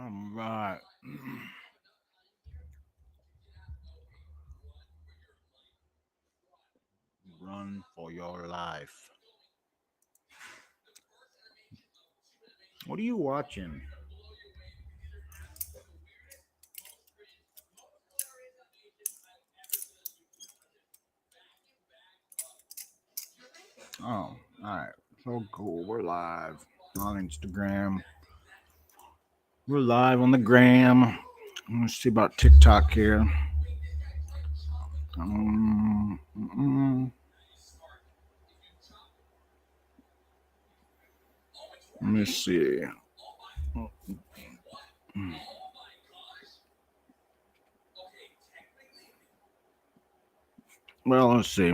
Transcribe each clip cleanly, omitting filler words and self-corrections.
All right. Run for your life. What are you watching? Oh, all right. So cool. We're live on Instagram. We're live on the gram. Let's see about TikTok here. Let me see. Well, let's see.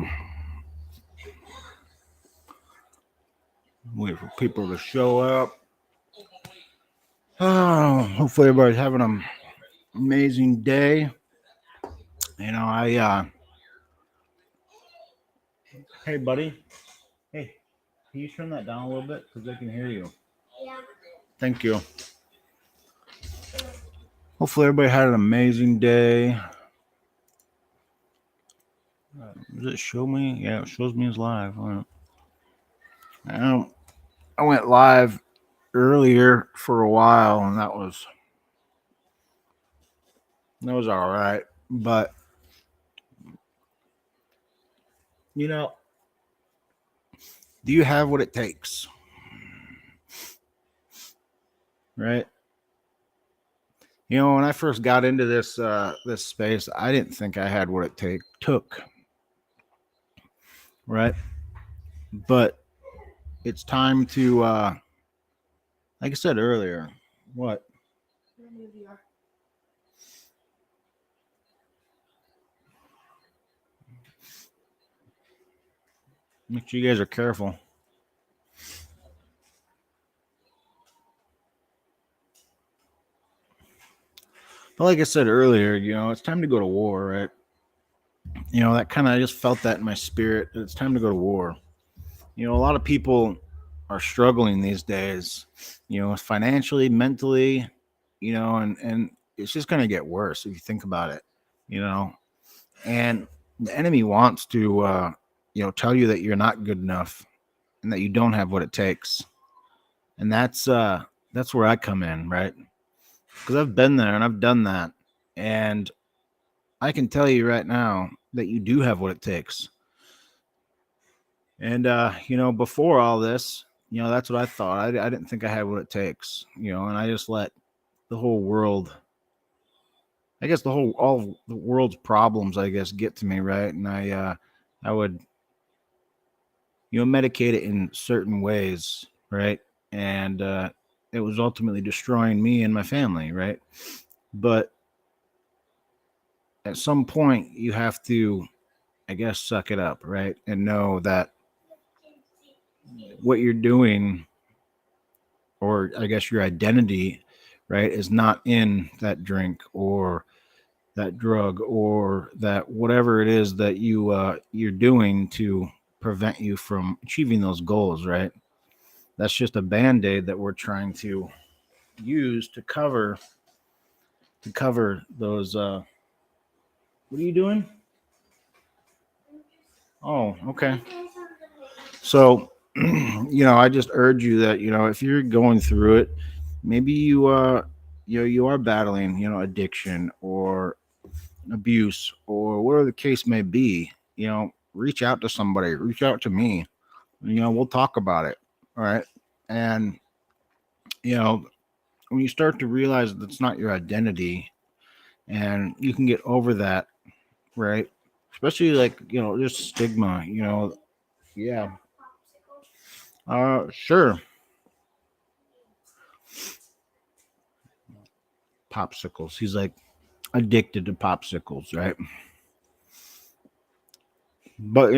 Wait for people to show up. Oh, hopefully everybody's having an amazing day. Hey, buddy. Hey, can you turn that down a little bit because I can hear you? Yeah. Thank you. Hopefully everybody had an amazing day. Does it show me? Yeah, it shows me as live. I went live earlier for a while, and that was all right. But you know, do you have what it takes? Right? When I first got into this space, I didn't think I had what it took. Right? But it's time to, like I said earlier, what? Make sure you guys are careful. But like I said earlier, it's time to go to war, right? That kind of, I just felt that in my spirit. It's time to go to war. A lot of people are struggling these days, financially, mentally, and it's just going to get worse if you think about it, and the enemy wants to, tell you that you're not good enough and that you don't have what it takes. And that's where I come in, right? Because I've been there and I've done that. And I can tell you right now that you do have what it takes. And, before all this, that's what I thought. I didn't think I had what it takes, and I just let the whole world, I guess all the world's problems, I guess, get to me, right? And I would, medicate it in certain ways, right? And it was ultimately destroying me and my family, right? But at some point, you have to, I guess, suck it up, right? And know that what you're doing, or I guess your identity, right, is not in that drink or that drug or that whatever it is that you're doing to prevent you from achieving those goals, right? That's just a band-aid that we're trying to use to cover those. What are you doing? Oh, okay. So, I just urge you that, if you're going through it, maybe you are battling, addiction or abuse or whatever the case may be, reach out to somebody, reach out to me, we'll talk about it. All right. And, when you start to realize that's not your identity and you can get over that, right? Especially like, just stigma, yeah. Sure. Popsicles. He's like addicted to popsicles, right? But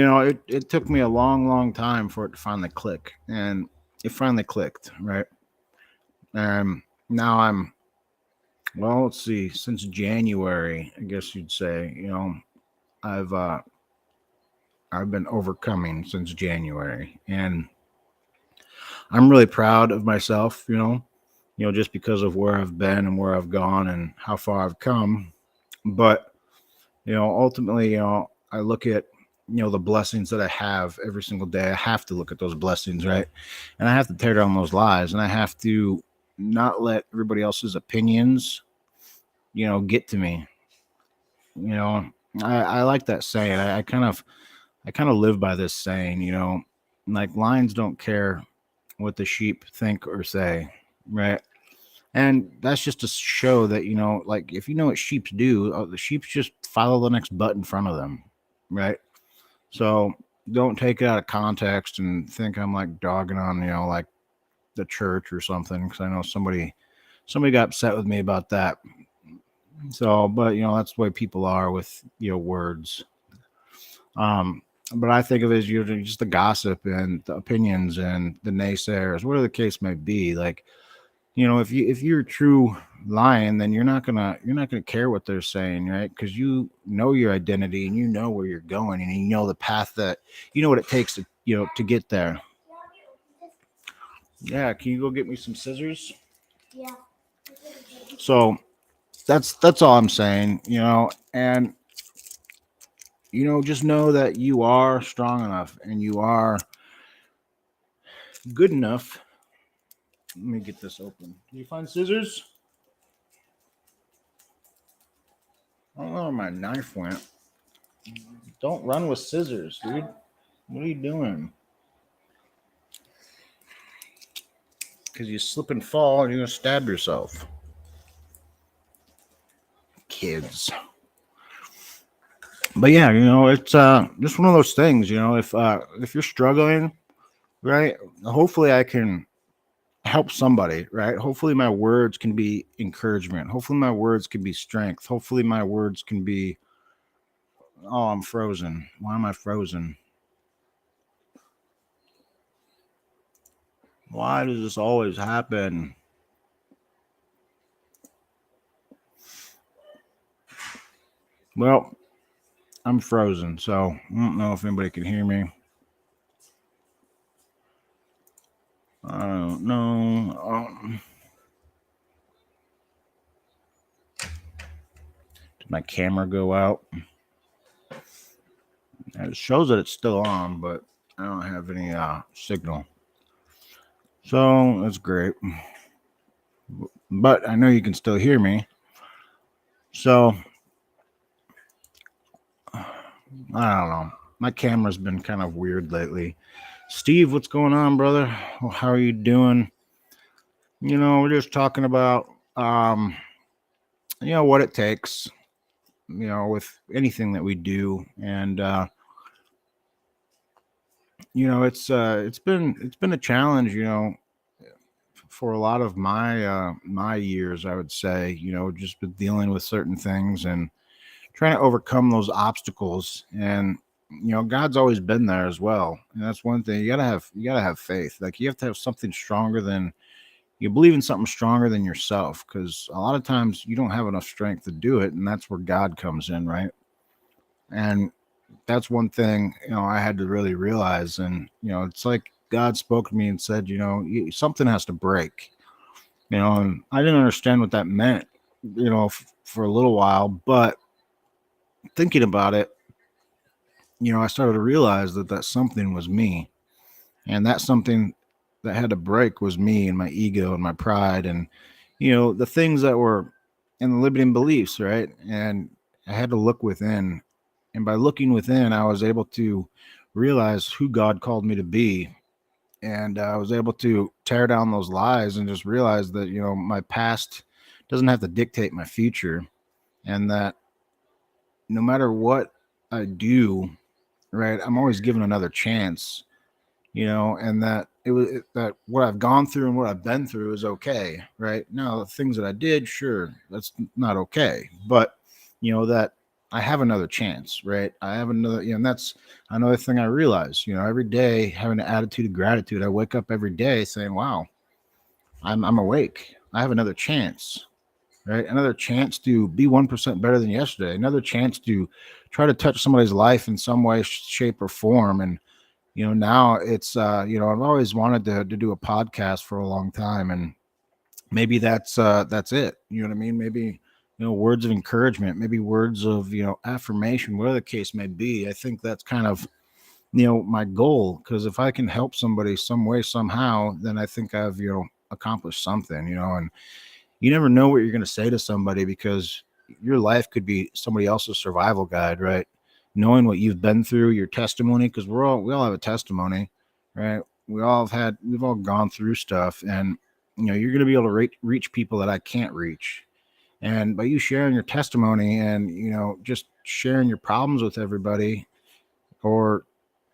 it took me a long time for it to finally click, and it finally clicked, right? And now well, let's see, since January, I guess you'd say, I've uh I've been overcoming since January, and I'm really proud of myself, just because of where I've been and where I've gone and how far I've come. But, ultimately, I look at, the blessings that I have every single day. I have to look at those blessings, right? And I have to tear down those lies, and I have to not let everybody else's opinions, get to me. You know, I like that saying. I kind of live by this saying, like lions don't care what the sheep think or say, right? And that's just to show that, like if you know what sheep do, the sheep just follow the next butt in front of them, right? So don't take it out of context and think I'm like dogging on, like the church or something, because I know somebody got upset with me about that. So, but that's the way people are with words. Um, but I think of it as just the gossip and the opinions and the naysayers, whatever the case may be. Like, if you're a true lion, then you're not gonna care what they're saying, right? Because you know your identity and you know where you're going and you know the path that what it takes to get there. Yeah, can you go get me some scissors? So that's all I'm saying, and just know that you are strong enough and you are good enough. Let me get this open. Can you find scissors? I don't know where my knife went. Don't run with scissors, dude. What are you doing? Because you slip and fall and you're going to stab yourself. Kids. But yeah, it's just one of those things, if you're struggling, right? Hopefully I can help somebody, right? Hopefully my words can be encouragement. Hopefully my words can be strength. Hopefully my words can be, oh, I'm frozen. Why am I frozen? Why does this always happen? Well, I'm frozen, so I don't know if anybody can hear me. I don't know. Did my camera go out? It shows that it's still on, but I don't have any signal. So that's great. But I know you can still hear me. So I don't know. My camera's been kind of weird lately. Steve, what's going on, brother? How are you doing? We're just talking about what it takes, with anything that we do. And it's been a challenge, for a lot of my years, I would say, just with dealing with certain things and trying to overcome those obstacles. And God's always been there as well, and that's one thing. You gotta have faith. Like, you have to have something stronger than you believe in, something stronger than yourself, because a lot of times you don't have enough strength to do it, and that's where God comes in, right? And that's one thing I had to really realize. And it's like God spoke to me and said, something has to break. And I didn't understand what that meant, for a little while, but thinking about it, I started to realize that something was me, and that something that had to break was me and my ego and my pride, and the things that were in the limiting beliefs, right? And I had to look within, and by looking within, I was able to realize who God called me to be, and I was able to tear down those lies and just realize that my past doesn't have to dictate my future, and that no matter what I do, right, I'm always given another chance, and that that what I've gone through and what I've been through is okay, right? Now, the things that I did, sure, that's not okay, but that I have another chance, right? I have another, and that's another thing I realize, every day having an attitude of gratitude. I wake up every day saying, wow, I'm awake. I have another chance, right? Another chance to be 1% better than yesterday. Another chance to try to touch somebody's life in some way, shape, or form. And now it's I've always wanted to do a podcast for a long time, and maybe that's it. You know what I mean? Maybe, words of encouragement, maybe words of, affirmation, whatever the case may be. I think that's kind of, my goal, because if I can help somebody some way, somehow, then I think I've, accomplished something, and you never know what you're going to say to somebody, because your life could be somebody else's survival guide, right? Knowing what you've been through, your testimony, because we all have a testimony, right? We've all gone through stuff, and you're going to be able to reach people that I can't reach. And by you sharing your testimony and just sharing your problems with everybody, or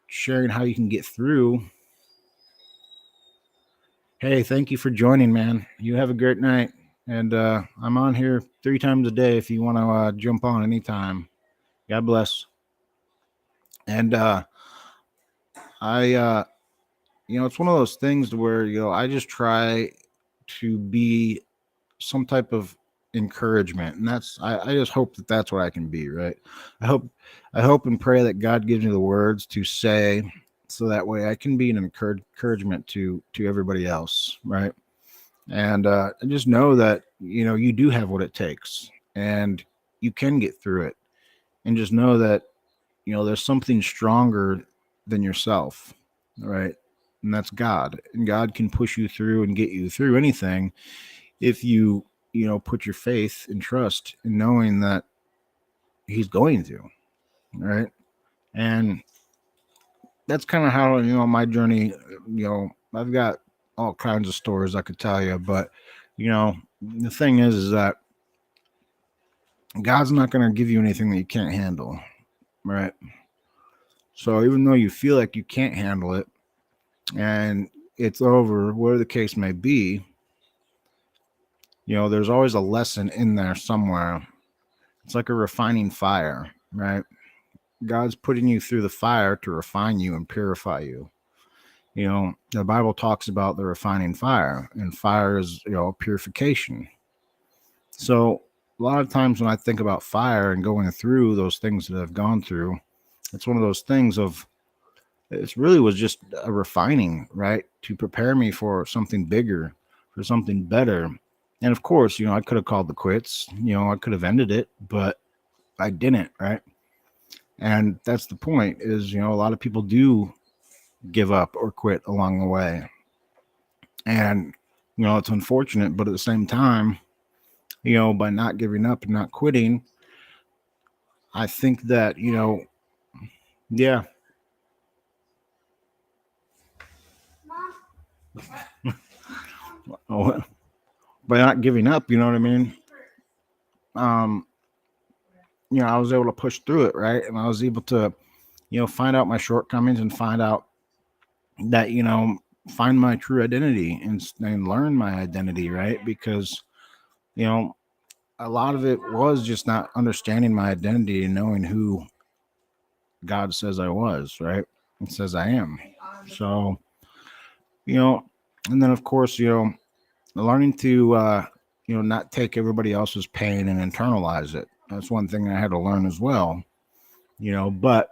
sharing how you can get through. Hey, thank you for joining, man. You have a great night. And I'm on here 3 times a day if you want to jump on anytime. God bless. And I, it's one of those things where, I just try to be some type of encouragement. And I just hope that that's what I can be, right? I hope and pray that God gives me the words to say, so that way I can be an encouragement to everybody else, right? And just know that you do have what it takes, and you can get through it. And just know that there's something stronger than yourself, right? And that's God. And God can push you through and get you through anything if you put your faith and trust in knowing that He's going to, right? And that's kind of how my journey. I've got all kinds of stories I could tell you, but the thing is that God's not going to give you anything that you can't handle, right? So even though you feel like you can't handle it and it's over, whatever the case may be, there's always a lesson in there somewhere. It's like a refining fire, right? God's putting you through the fire to refine you and purify you. The Bible talks about the refining fire, and fire is, purification. So a lot of times when I think about fire and going through those things that I've gone through, it's one of those things of, it really was just a refining, right? To prepare me for something bigger, for something better. And of course, I could have called the quits, I could have ended it, but I didn't, right? And that's the point is, a lot of people do give up or quit along the way. And, it's unfortunate, but at the same time, by not giving up and not quitting, I think that, yeah. Oh, by not giving up, you know what I mean? Um, I was able to push through it, right? And I was able to, find out my shortcomings and find out that, find my true identity and learn my identity, right? Because, you know, a lot of it was just not understanding my identity and knowing who God says I was, right? It says I am. So, you know, and then of course, learning to, not take everybody else's pain and internalize it. That's one thing I had to learn as well, but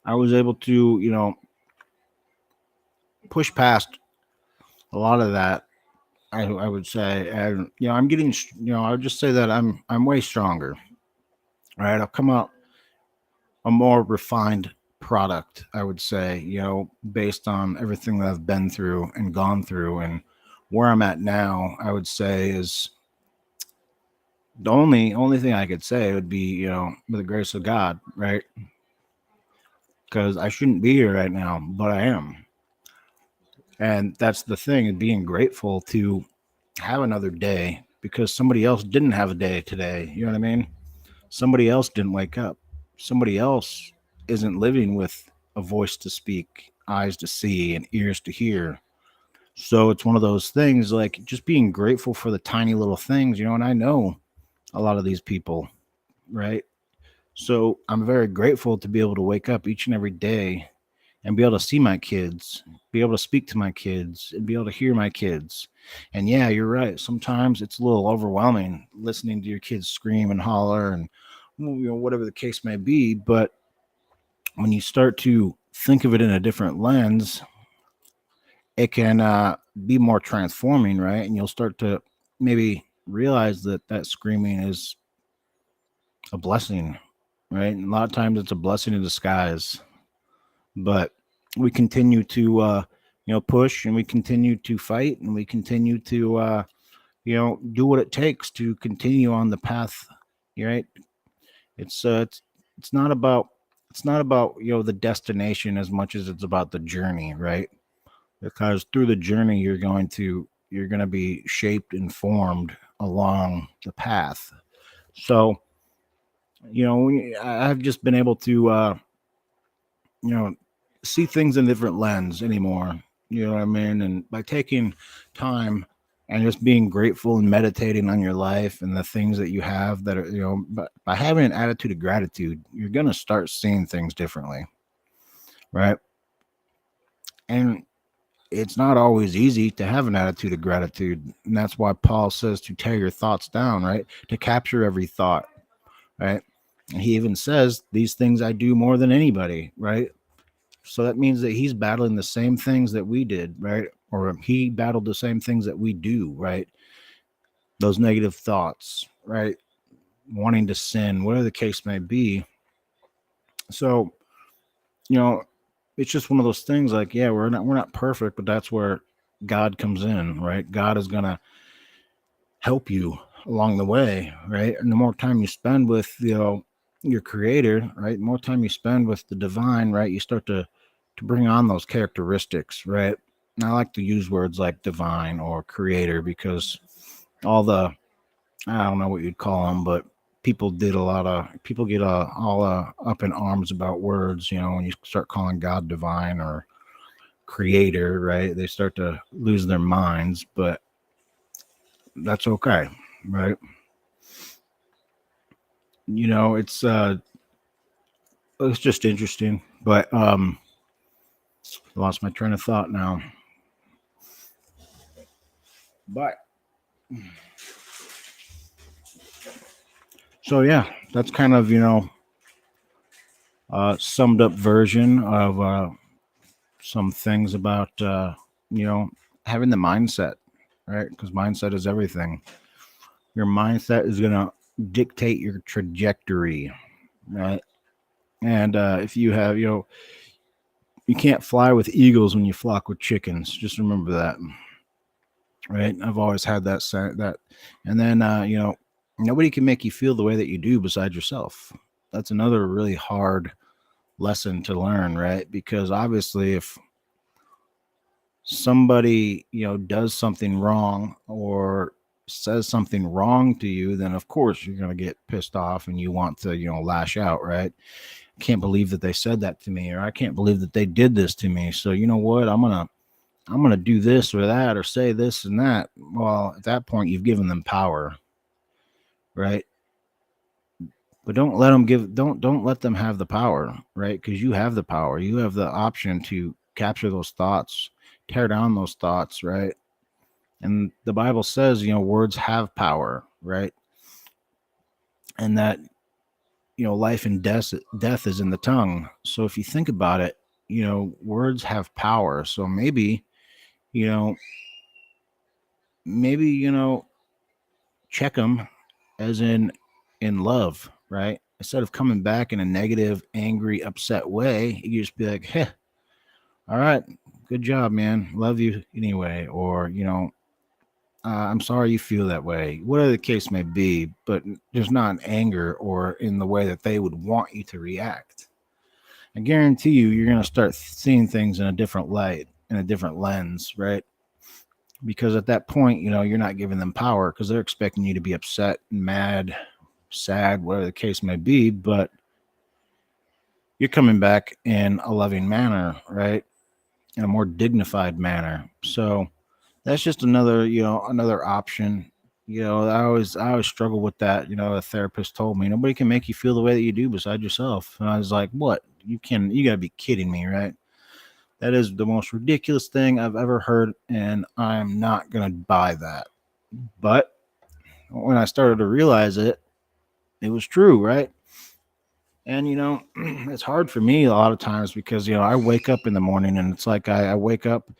I was able to, push past a lot of that. I would say, and I'm getting, I would just say that I'm way stronger. Right, I've come out a more refined product, I would say, based on everything that I've been through and gone through, and where I'm at now. I would say is the only thing I could say would be, with the grace of God, right? Because I shouldn't be here right now, but I am. And that's the thing, and being grateful to have another day because somebody else didn't have a day today. You know what I mean? Somebody else didn't wake up. Somebody else isn't living with a voice to speak, eyes to see, and ears to hear. So it's one of those things, like just being grateful for the tiny little things, and I know a lot of these people, right? So I'm very grateful to be able to wake up each and every day and be able to see my kids, be able to speak to my kids, and be able to hear my kids. And yeah, you're right. Sometimes it's a little overwhelming listening to your kids scream and holler and whatever the case may be. But when you start to think of it in a different lens, it can be more transforming, right? And you'll start to maybe realize that that screaming is a blessing, right? And a lot of times it's a blessing in disguise, but we continue to, push, and we continue to fight, and we continue to, do what it takes to continue on the path, right? It's it's not about the destination as much as it's about the journey, right? Because through the journey you're going to be shaped and formed along the path. So I've just been able to you know see things in a different lens anymore. You know what I mean? And by taking time and just being grateful and meditating on your life and the things that you have that are, by having an attitude of gratitude, you're going to start seeing things differently, right? And it's not always easy to have an attitude of gratitude. And that's why Paul says to tear your thoughts down, right? To capture every thought, right? And he even says, these things I do more than anybody, right? So that means that he's battling the same things that we did, right? Or he battled the same things that we do, right? Those negative thoughts, right? Wanting to sin, whatever the case may be. So, you know, it's just one of those things like, yeah, we're not perfect, but that's where God comes in, right? God is going to help you along the way, right? And the more time you spend with, your creator, right? The more time you spend with the divine, right? You start to bring on those characteristics, right? And I like to use words like divine or creator because all the, I don't know what you'd call them, but people get all up in arms about words, when you start calling God divine or creator, right? They start to lose their minds, but that's okay, right? It's just interesting, but I lost my train of thought now. But so yeah, that's kind of summed up version of some things about you know having the mindset, right? Because mindset is everything. Your mindset is going to dictate your trajectory, right? And if you have, you can't fly with eagles when you flock with chickens. Just remember that, right? I've always had that. And then nobody can make you feel the way that you do besides yourself. That's another really hard lesson to learn, right? Because obviously, if somebody does something wrong or says something wrong to you, then of course you're going to get pissed off and you want to lash out, right? Can't believe that they said that to me, or I can't believe that they did this to me, so you know what, I'm gonna do this or that or say this and that. Well, at that point you've given them power, right? But don't let them have the power, right? Because you have the power, you have the option to capture those thoughts, tear down those thoughts, right? And the Bible says, words have power, right? And that, life and death is in the tongue. So if you think about it, words have power. So you know, maybe, check them as in love, right? Instead of coming back in a negative, angry, upset way, you just be like, hey, all right, good job, man. Love you anyway. Or, I'm sorry you feel that way, whatever the case may be, but just not in anger or in the way that they would want you to react. I guarantee you're going to start seeing things in a different light, in a different lens, right? Because at that point, you're not giving them power because they're expecting you to be upset, mad, sad, whatever the case may be, but you're coming back in a loving manner, right? In a more dignified manner. So that's just another option. I always struggle with that. A therapist told me nobody can make you feel the way that you do beside yourself. And I was like, what? You gotta be kidding me, right? That is the most ridiculous thing I've ever heard, and I'm not gonna buy that. But when I started to realize it, it was true, right? And it's hard for me a lot of times because I wake up in the morning and it's like I wake up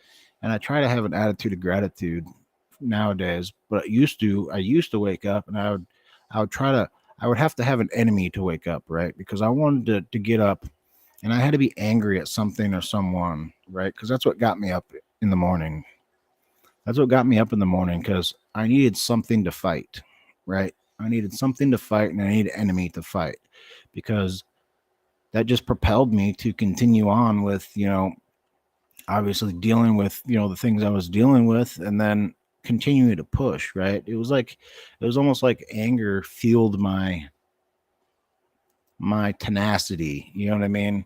And I try to have an attitude of gratitude nowadays. But I used to wake up and I would have to have an enemy to wake up, right? Because I wanted to get up and I had to be angry at something or someone, right? Because that's what got me up in the morning. That's what got me up in the morning because I needed something to fight, right? I needed something to fight and I needed an enemy to fight because that just propelled me to continue on with, obviously dealing with, the things I was dealing with and then continuing to push, right? It was almost like anger fueled my tenacity. You know what I mean?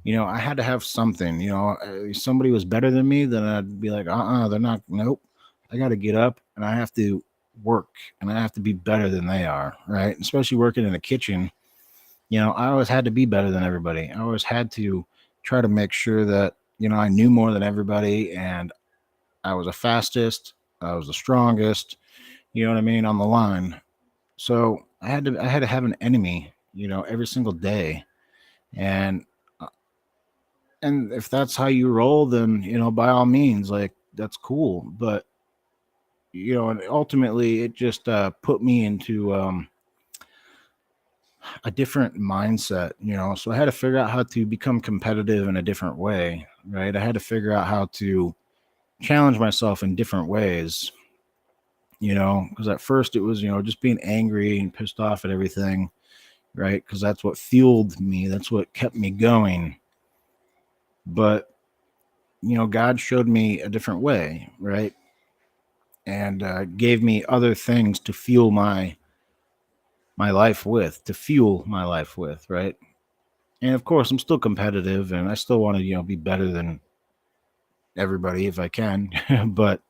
I had to have something. If somebody was better than me, then I'd be like, they're not. Nope. I got to get up and I have to work and I have to be better than they are, right? Especially working in the kitchen. I always had to be better than everybody. I always had to try to make sure that, I knew more than everybody and I was the fastest, I was the strongest, you know what I mean, on the line. So I had to have an enemy, every single day. And and if that's how you roll, then by all means, like that's cool. But and ultimately, it just put me into a different mindset. So I had to figure out how to become competitive in a different way, right? I had to figure out how to challenge myself in different ways. Because at first it was just being angry and pissed off at everything, right? Because that's what fueled me. That's what kept me going. But God showed me a different way, right? And gave me other things to fuel my life with, right? And of course, I'm still competitive, and I still want to, be better than everybody if I can. But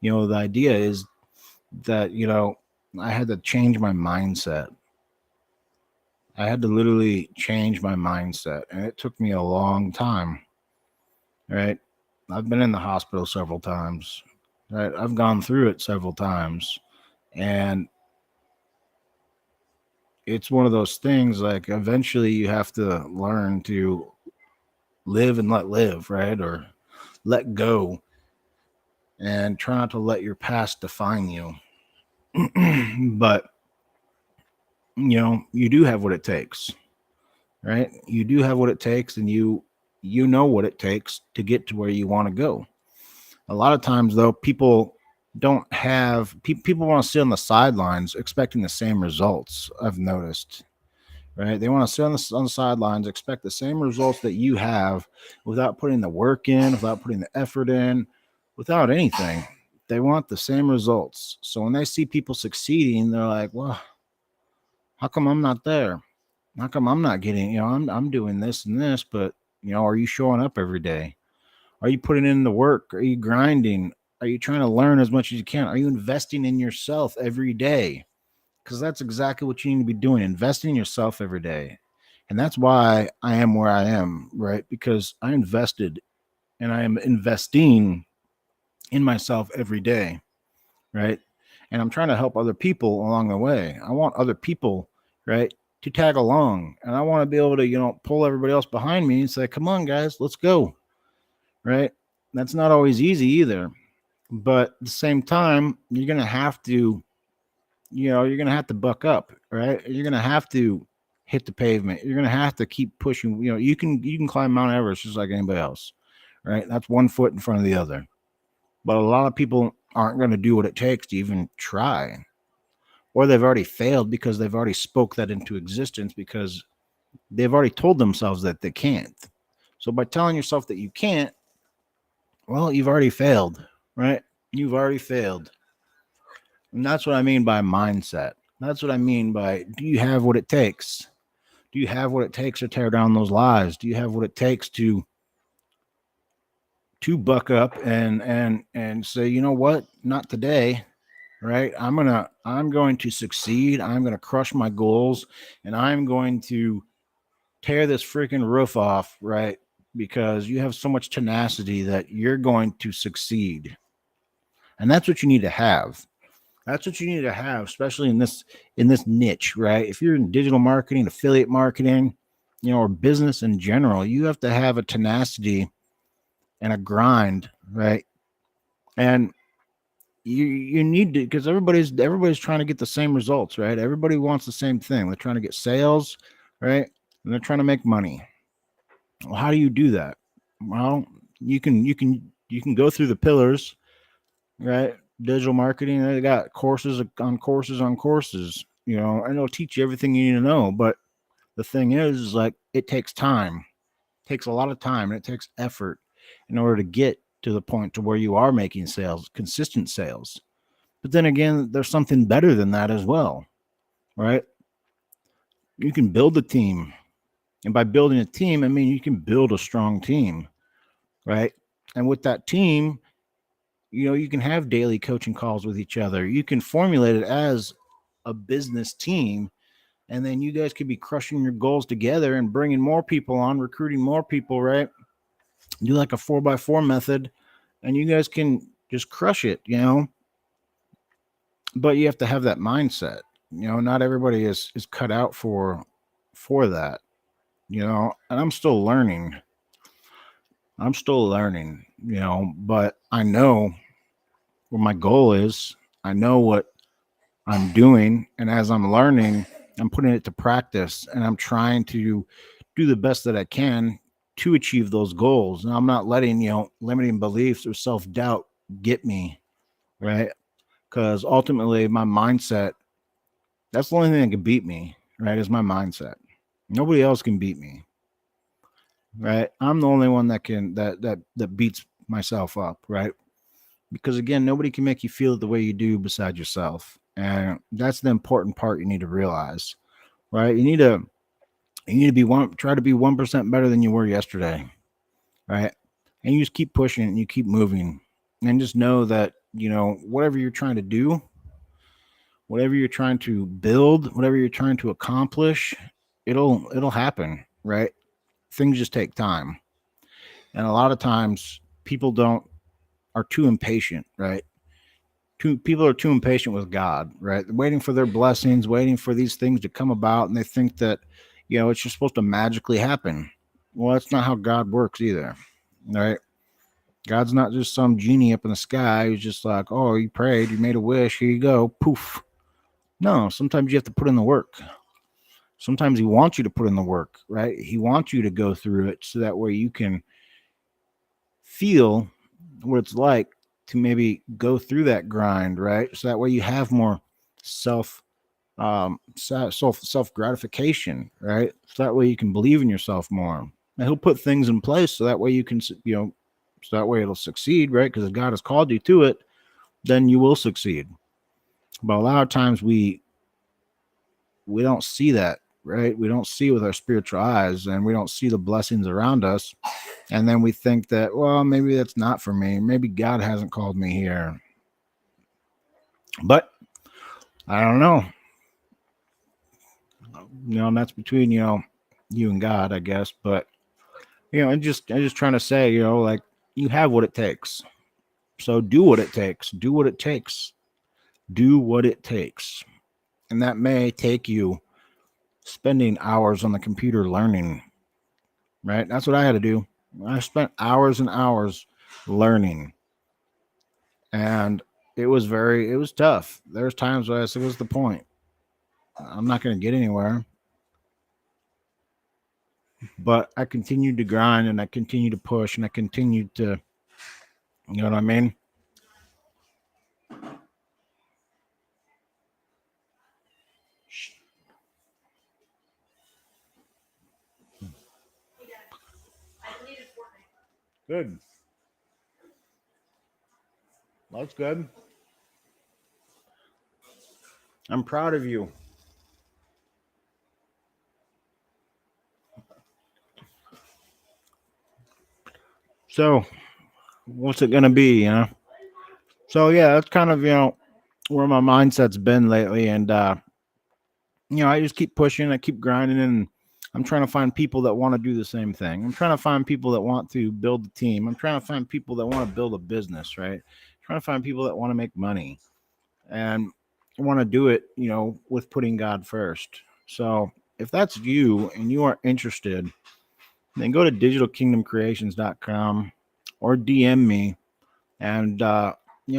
the idea is that I had to change my mindset. I had to literally change my mindset, and it took me a long time, right? I've been in the hospital several times, right? I've gone through it several times, and it's one of those things like eventually you have to learn to live and let live, right? Or let go and try not to let your past define you. But, you do have what it takes, right? You do have what it takes and you know what it takes to get to where you want to go. A lot of times though, people don't have people want to sit on the sidelines expecting the same results. I've noticed, right? They want to sit on the sidelines, expect the same results that you have without putting the work in, without putting the effort in, without anything. They want the same results. So when they see people succeeding, they're like, well, how come I'm not there? How come I'm not getting, I'm doing this and this, but, are you showing up every day? Are you putting in the work? Are you grinding? Are you trying to learn as much as you can? Are you investing in yourself every day? Because that's exactly what you need to be doing, investing in yourself every day. And that's why I am where I am, right? Because I invested and I am investing in myself every day, right? And I'm trying to help other people along the way. I want other people, right, to tag along. And I want to be able to, pull everybody else behind me and say, come on, guys, let's go, right? That's not always easy either. But at the same time, you're going to have to you're going to have to buck up, right? You're going to have to hit the pavement. You're going to have to keep pushing. You can climb Mount Everest just like anybody else, right? That's one foot in front of the other. But a lot of people aren't going to do what it takes to even try, or they've already failed because they've already spoke that into existence because they've already told themselves that they can't. So by telling yourself that you can't, well, you've already failed, right? You've already failed. And that's what I mean by mindset. That's what I mean by, do you have what it takes? Do you have what it takes to tear down those lies? Do you have what it takes to buck up and say, you know what? Not today, right? I'm going to succeed. I'm going to crush my goals and I'm going to tear this freaking roof off, right? Because you have so much tenacity that you're going to succeed. And that's what you need to have. That's what you need to have, especially in this niche, right? If you're in digital marketing, affiliate marketing, or business in general, you have to have a tenacity and a grind, right? And you need to, because everybody's trying to get the same results, right? Everybody wants the same thing. They're trying to get sales, right? And they're trying to make money. Well, how do you do that? Well, you can go through the pillars, right? Digital marketing, they got courses on courses on courses, and it'll teach you everything you need to know. But the thing is like, it takes time. It takes a lot of time, and it takes effort in order to get to the point to where you are making sales, consistent sales. But then again, there's something better than that as well, right? You can build a team. And by building a team, I mean you can build a strong team, right? And with that team, you can have daily coaching calls with each other. You can formulate it as a business team, and then you guys could be crushing your goals together and bringing more people on, recruiting more people, right? Do like a 4x4 method, and you guys can just crush it. But you have to have that mindset. Not everybody is cut out for that. And I'm still learning, but I know what my goal is. I know what I'm doing. And as I'm learning, I'm putting it to practice, and I'm trying to do the best that I can to achieve those goals. And I'm not letting, limiting beliefs or self doubt get me, right? Because ultimately, my mindset, that's the only thing that can beat me, right? Is my mindset. Nobody else can beat me, right? I'm the only one that beats myself up, right? Because again, nobody can make you feel the way you do beside yourself. And that's the important part you need to realize, right? You need to try to be 1% better than you were yesterday, right? And you just keep pushing and you keep moving. And just know that, whatever you're trying to do, whatever you're trying to build, whatever you're trying to accomplish, it'll happen, right? Things just take time. And a lot of times people don't are too impatient, right? People are too impatient with God, right? They're waiting for their blessings, waiting for these things to come about, and they think that, it's just supposed to magically happen. Well, that's not how God works either, right? God's not just some genie up in the sky who's just like, oh, you prayed, you made a wish, here you go, poof. No, sometimes you have to put in the work. Sometimes He wants you to put in the work, right? He wants you to go through it so that way you can feel what it's like to maybe go through that grind, right? So that way you have more self self gratification, right? So that way you can believe in yourself more. And He'll put things in place so that way you can, so that way it'll succeed, right? Because if God has called you to it, then you will succeed. But a lot of times we don't see that, right? We don't see with our spiritual eyes, and we don't see the blessings around us. And then we think that, well, maybe that's not for me. Maybe God hasn't called me here. But I don't know. And that's between, you and God, I guess. But, I'm just trying to say, like, you have what it takes. So do what it takes. Do what it takes. Do what it takes. And that may take you spending hours on the computer learning, right? That's what I had to do. I spent hours and hours learning. And it was tough. There's times where I said, what's the point? I'm not going to get anywhere. But I continued to grind, and I continued to push, and I continued to, you know what I mean? Good. That's good. I'm proud of you. So, what's it going to be, So, yeah, that's kind of, where my mindset's been lately. And, I just keep pushing, I keep grinding, and I'm trying to find people that want to do the same thing. I'm trying to find people that want to build a team. I'm trying to find people that want to build a business, right? I'm trying to find people that want to make money and want to do it, with putting God first. So if that's you and you are interested, then go to digitalkingdomcreations.com or DM me, and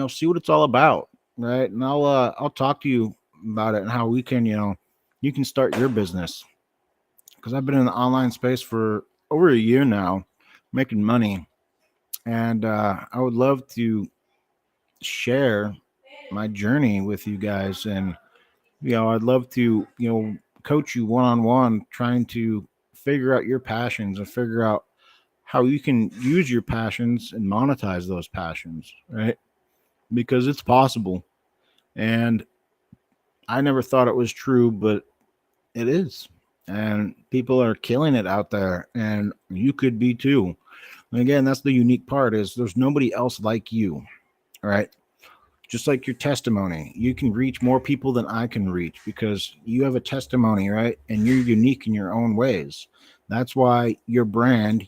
see what it's all about, right? And I'll talk to you about it and how we can, you can start your business, because I've been in the online space for over a year now, making money, and I would love to share my journey with you guys. And I'd love to coach you one on one, trying to figure out your passions and figure out how you can use your passions and monetize those passions, right? Because it's possible. And I never thought it was true, but it is. And people are killing it out there, and you could be too. And again, that's the unique part, is there's nobody else like you, right? Just like your testimony, you can reach more people than I can reach because you have a testimony, right? And you're unique in your own ways. That's why your brand,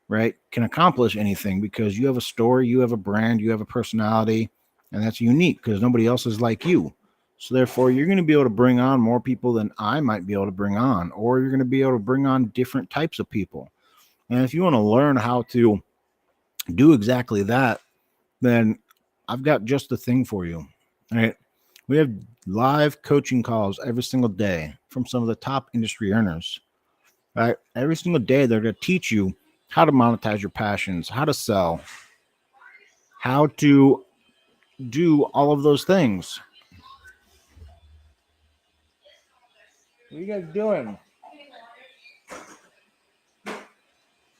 right, can accomplish anything, because you have a story, you have a brand, you have a personality, and that's unique because nobody else is like you. So therefore, you're going to be able to bring on more people than I might be able to bring on, or you're going to be able to bring on different types of people. And if you want to learn how to do exactly that, then I've got just the thing for you. All right. We have live coaching calls every single day from some of the top industry earners. Right. Every single day, they're going to teach you how to monetize your passions, how to sell, how to do all of those things. What are you guys doing?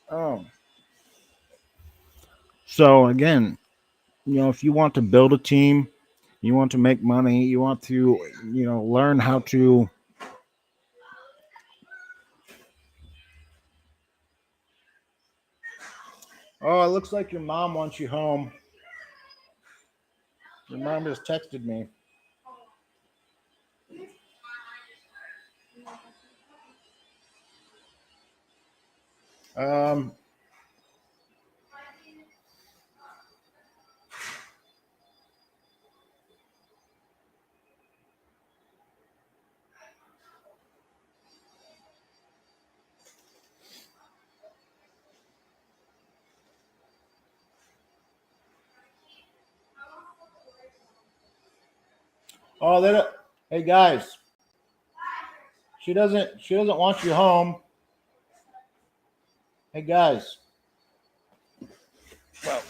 Oh. So again, if you want to build a team, you want to make money, you want to, learn how to. Oh, it looks like your mom wants you home. Your mom just texted me. Um, oh, they don't. Hey guys, she doesn't want you home. Hey guys. Well,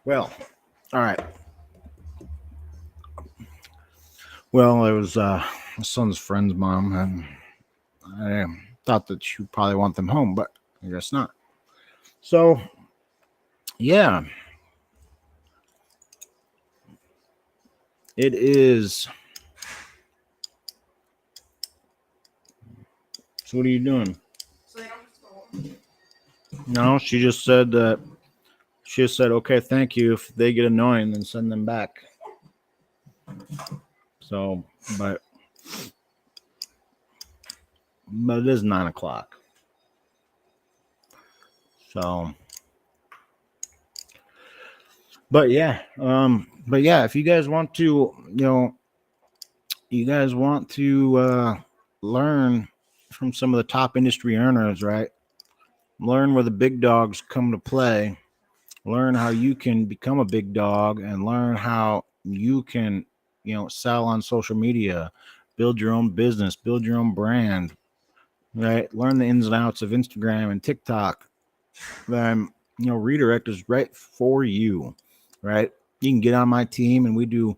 well, all right. Well, it was my son's friend's mom, and I thought that she would probably want them home, but I guess not. So, yeah, it is. So, what are you doing? No, she just said that. She just said, "Okay, thank you. If they get annoying, then send them back." So, but it is 9 o'clock. So, but yeah, if you guys want to, you guys want to learn from some of the top industry earners, right? Learn where the big dogs come to play. Learn how you can become a big dog, and learn how you can, sell on social media, build your own business, build your own brand, right? Learn the ins and outs of Instagram and TikTok. Then, Redirect is right for you, right? You can get on my team, and we do,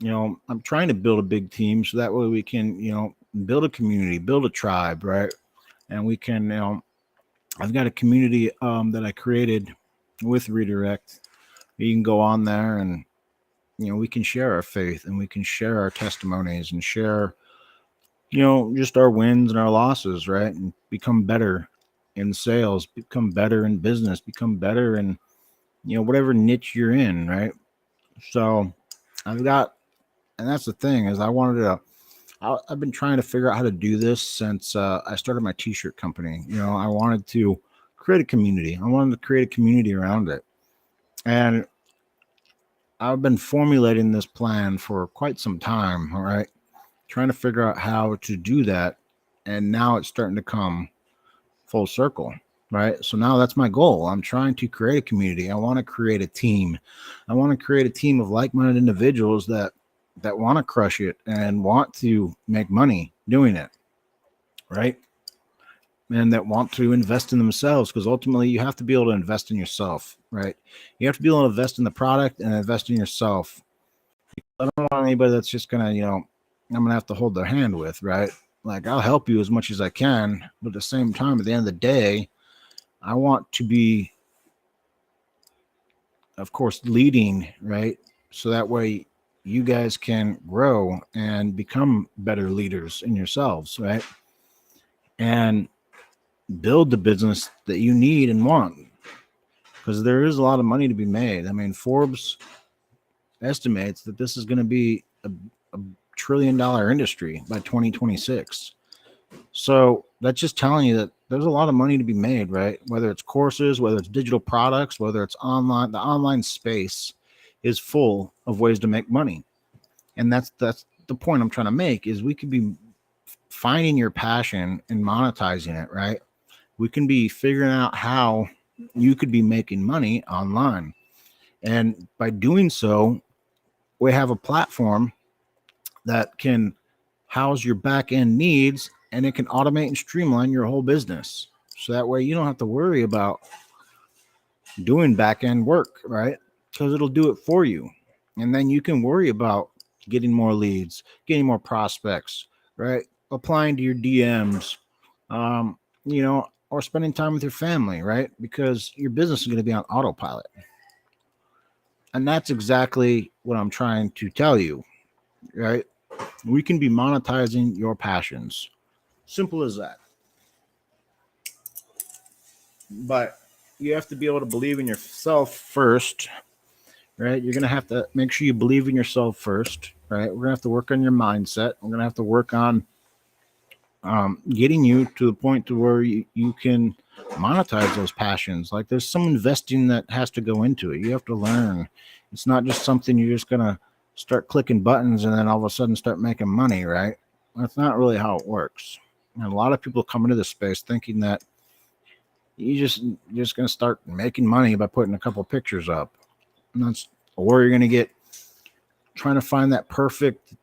I'm trying to build a big team so that way we can, build a community, build a tribe, right? And we can, I've got a community that I created with Redirect. You can go on there and we can share our faith and we can share our testimonies and share, just our wins and our losses, right? And become better in sales, become better in business, become better in, whatever niche you're in, right? So I've got, and that's the thing is I've been trying to figure out how to do this since I started my t-shirt company. I wanted to create a community. I wanted to create a community around it. And I've been formulating this plan for quite some time, all right? Trying to figure out how to do that. And now it's starting to come full circle, right? So now that's my goal. I'm trying to create a community. I want to create a team. I want to create a team of like-minded individuals that want to crush it and want to make money doing it, right? And that want to invest in themselves, because ultimately you have to be able to invest in yourself, right? You have to be able to invest in the product and invest in yourself. I don't want anybody that's just gonna, I'm gonna have to hold their hand with, right? Like, I'll help you as much as I can, but at the same time, at the end of the day, I want to be, of course, leading, right? So that way you guys can grow and become better leaders in yourselves, right? And build the business that you need and want, because there is a lot of money to be made. I mean, Forbes estimates that this is going to be a $1 trillion industry by 2026. So that's just telling you that there's a lot of money to be made, right? Whether it's courses, whether it's digital products, whether it's online, the online space is full of ways to make money. And that's the point I'm trying to make, is we could be finding your passion and monetizing it, right? We can be figuring out how you could be making money online. And by doing so, we have a platform that can house your back end needs, and it can automate and streamline your whole business. So that way you don't have to worry about doing back end work, right? Because it'll do it for you. And then you can worry about getting more leads, getting more prospects, right? Applying to your DMs, or spending time with your family, right? Because your business is going to be on autopilot. And that's exactly what I'm trying to tell you, right? We can be monetizing your passions. Simple as that. But you have to be able to believe in yourself first, right? You're going to have to make sure you believe in yourself first, right? We're going to have to work on your mindset. We're going to have to work on getting you to the point to where you can monetize those passions. Like, there's some investing that has to go into it. You have to learn. It's not just something you're just going to start clicking buttons and then all of a sudden start making money, right? That's not really how it works. And a lot of people come into this space thinking that you're just going to start making money by putting a couple pictures up. And or you're going to get trying to find that perfect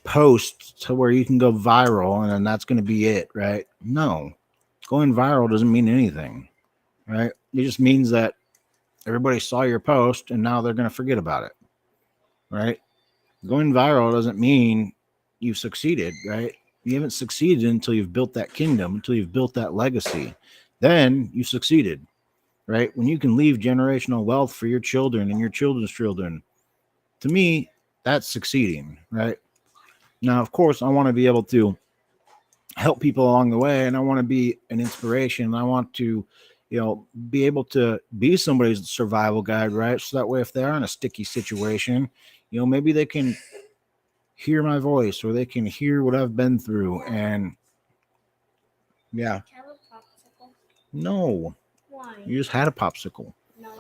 post to where you can go viral, and then that's going to be it, right? No, going viral doesn't mean anything, right? It just means that everybody saw your post and now they're going to forget about it, right? Going viral doesn't mean you've succeeded, right? You haven't succeeded until you've built that kingdom, until you've built that legacy. Then you succeeded, right? When you can leave generational wealth for your children and your children's children, to me, that's succeeding, right? Now, of course, I want to be able to help people along the way, and I want to be an inspiration. I want to, be able to be somebody's survival guide, right? So that way, if they are in a sticky situation, maybe they can hear my voice, or they can hear what I've been through. And yeah. Can I have a popsicle? No. Why? You just had a popsicle. No.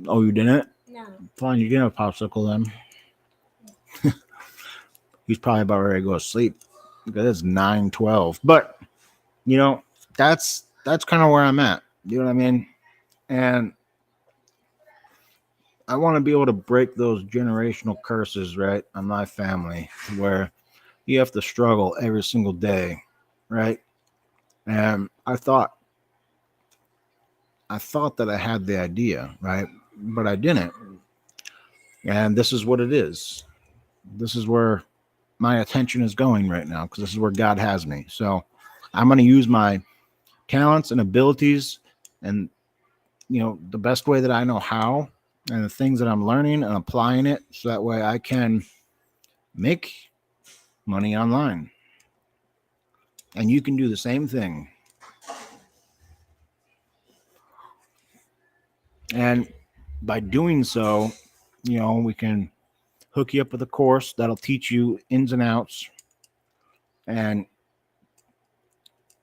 Oh, you didn't? No. Fine, you can have a popsicle then. He's probably about ready to go to sleep because it's 9:12. But that's kind of where I'm at. You know what I mean? And I want to be able to break those generational curses, right, on my family, where you have to struggle every single day, right? And I thought that I had the idea, right? But I didn't. And this is what it is. This is where my attention is going right now, because this is where God has me. So I'm going to use my talents and abilities, and the best way that I know how, and the things that I'm learning and applying it so that way I can make money online. And you can do the same thing. And by doing so, we can hook you up with a course that'll teach you ins and outs. And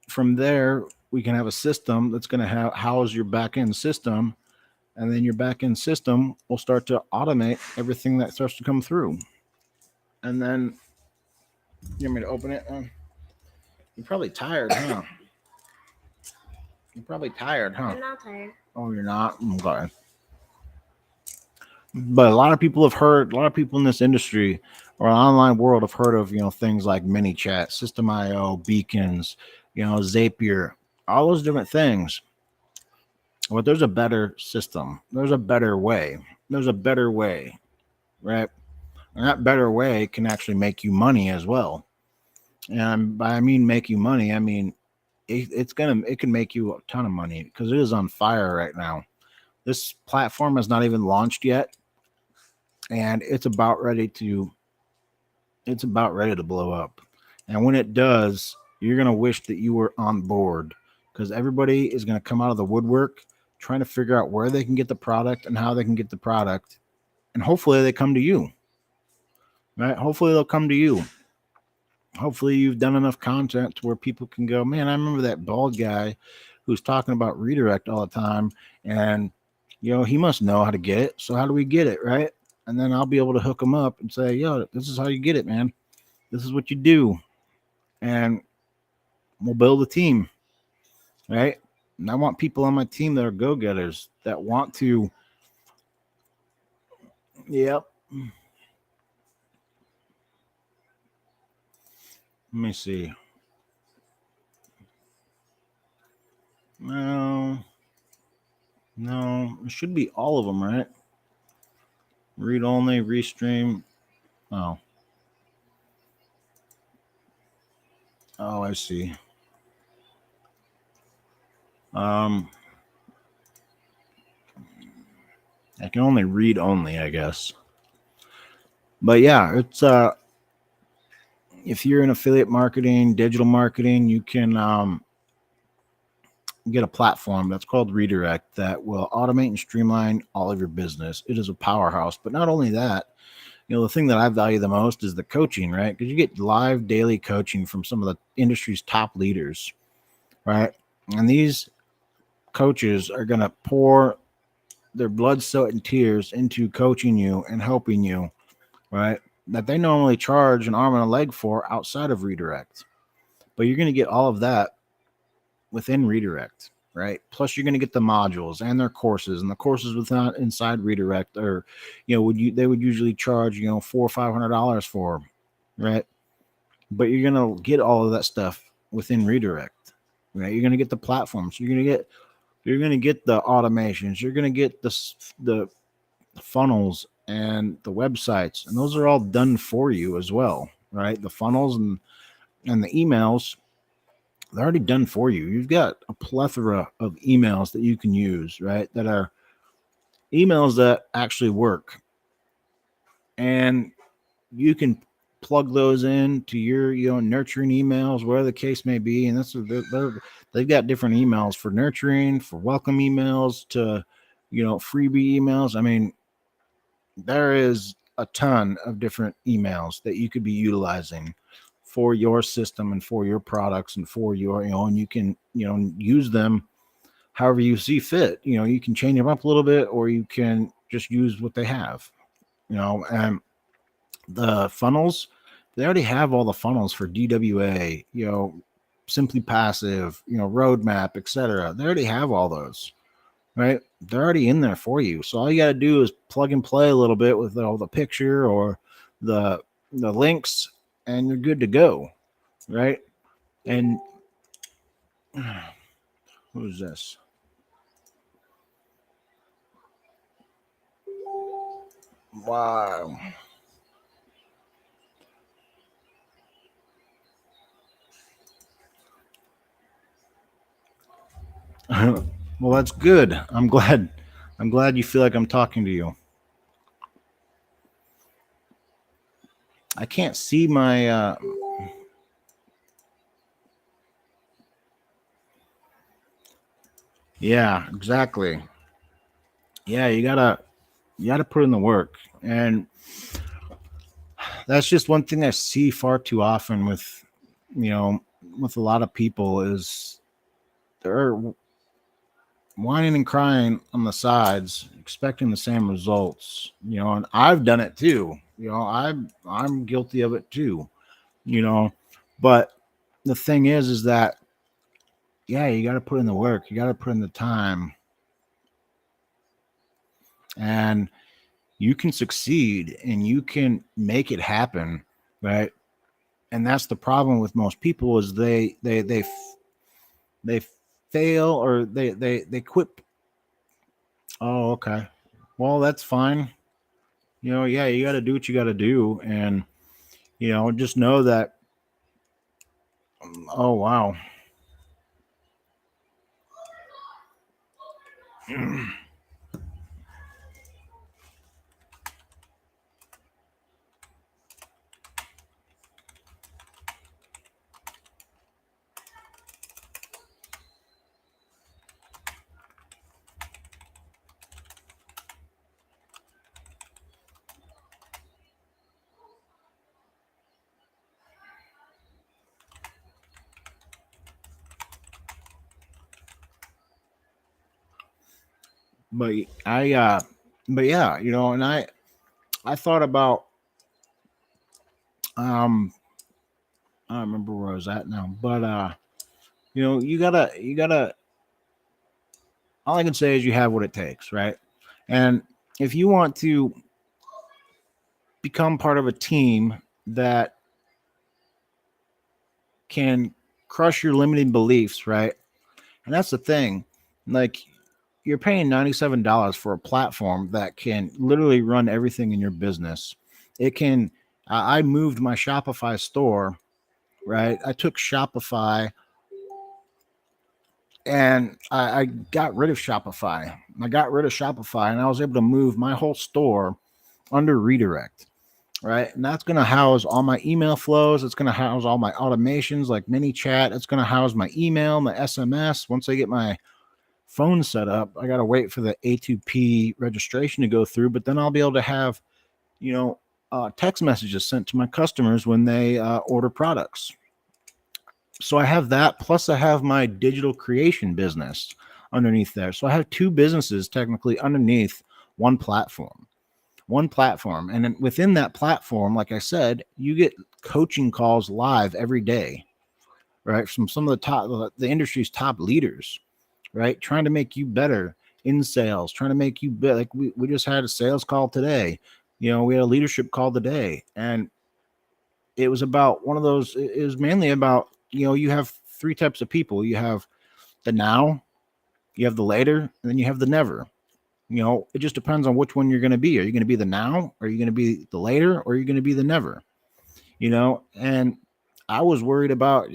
from there, we can have a system that's going to house your back end system. And then your back end system will start to automate everything that starts to come through. And then, you want me to open it? You're probably tired, huh? You're probably tired, huh? I'm not tired. Oh, you're not? Okay. But a lot of people in this industry or online world have heard of, things like MiniChat, System.io, Beacons, Zapier, all those different things. But there's a better system. There's a better way. There's a better way, right? And that better way can actually make you money as well. And by I mean make you money, I mean it can make you a ton of money because it is on fire right now. This platform has not even launched yet, and it's about ready to blow up. And when it does, you're gonna wish that you were on board because everybody is gonna come out of the woodwork trying to figure out where they can get the product and how they can get the product, and hopefully they come to you. Right? Hopefully they'll come to you. Hopefully you've done enough content to where people can go, man, I remember that bald guy who's talking about redirect all the time, and he must know how to get it. So how do we get it, right? And then I'll be able to hook him up and say, yo, this is how you get it, man. This is what you do. And we'll build a team, right? And I want people on my team that are go-getters that want to. Yep. Let me see. No, it should be all of them, right? Read only, restream. Oh, I see. I can only read only, I guess. But yeah, it's if you're in affiliate marketing, digital marketing, you can get a platform that's called Redirect that will automate and streamline all of your business. It is a powerhouse. But not only that, the thing that I value the most is the coaching, right? Because you get live daily coaching from some of the industry's top leaders, right? And these coaches are going to pour their blood, sweat, and tears into coaching you and helping you, right? That they normally charge an arm and a leg for outside of Redirect. But you're going to get all of that within Redirect, right? Plus, you're going to get the modules and their courses, and the courses within inside Redirect, or they would usually charge $400 or $500 for, right? But you're going to get all of that stuff within Redirect, right? You're going to get the platforms. You're going to get the automations. You're going to get the funnels and the websites, and those are all done for you as well, right? The funnels and the emails, they're already done for you. You've got a plethora of emails that you can use, right? That are emails that actually work, and you can plug those in to your nurturing emails, whatever the case may be. And they've got different emails for nurturing, for welcome emails, to freebie emails. I mean, there is a ton of different emails that you could be utilizing for your system and for your products and for your, and you can, use them however you see fit. You can change them up a little bit, or you can just use what they have, and the funnels, they already have all the funnels for DWA, Simply Passive, Roadmap, etc. They already have all those, right? They're already in there for you. So all you got to do is plug and play a little bit with all the picture or the links, and you're good to go, right? And who's this? Wow. Well, that's good. I'm glad I'm glad you feel like I'm talking to you. I can't see my yeah, exactly. Yeah, you gotta put in the work. And that's just one thing I see far too often with, you know, with a lot of people is they're whining and crying on the sides, expecting the same results, and I've done it too. I'm guilty of it too, you know, but the thing is that, yeah, you got to put in the work, you got to put in the time, and you can succeed and you can make it happen, right? And that's the problem with most people is they fail, or they quit. Oh, okay. Well, that's fine. Yeah, you got to do what you got to do, and just know that. Oh, wow. But I, but yeah, and I thought about, um, I don't remember where I was at now, but you gotta. All I can say is you have what it takes, right? And if you want to become part of a team that can crush your limiting beliefs, right? And that's the thing. Like, you're paying $97 for a platform that can literally run everything in your business. It can, I moved my Shopify store, right? I took Shopify and I got rid of Shopify. I got rid of Shopify and I was able to move my whole store under redirect, right? And that's going to house all my email flows. It's going to house all my automations like mini chat. It's going to house my email, my SMS. Once I get my phone set up, I got to wait for the A2P registration to go through, but then I'll be able to have, text messages sent to my customers when they order products. So I have that. Plus, I have my digital creation business underneath there. So I have two businesses technically underneath one platform. One platform. And then within that platform, like I said, you get coaching calls live every day, right? From some of the industry's top leaders, right? Trying to make you better in sales, trying to make you better. Like we just had a sales call today. We had a leadership call today, and it was about one of those. It was mainly about, you have three types of people. You have the now, you have the later, and then you have the never. It just depends on which one you're going to be. Are you going to be the now? Are you going to be the later? Or are you going to be the never? And I was worried about,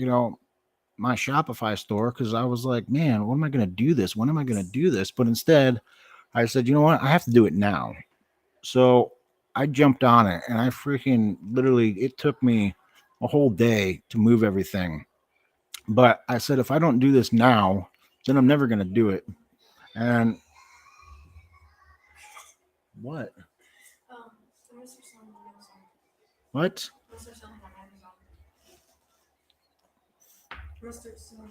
my Shopify store, because I was like, man, when am I going to do this? When am I going to do this? But instead, I said, you know what? I have to do it now. So I jumped on it, and I freaking literally, it took me a whole day to move everything. But I said, if I don't do this now, then I'm never going to do it. And what? What?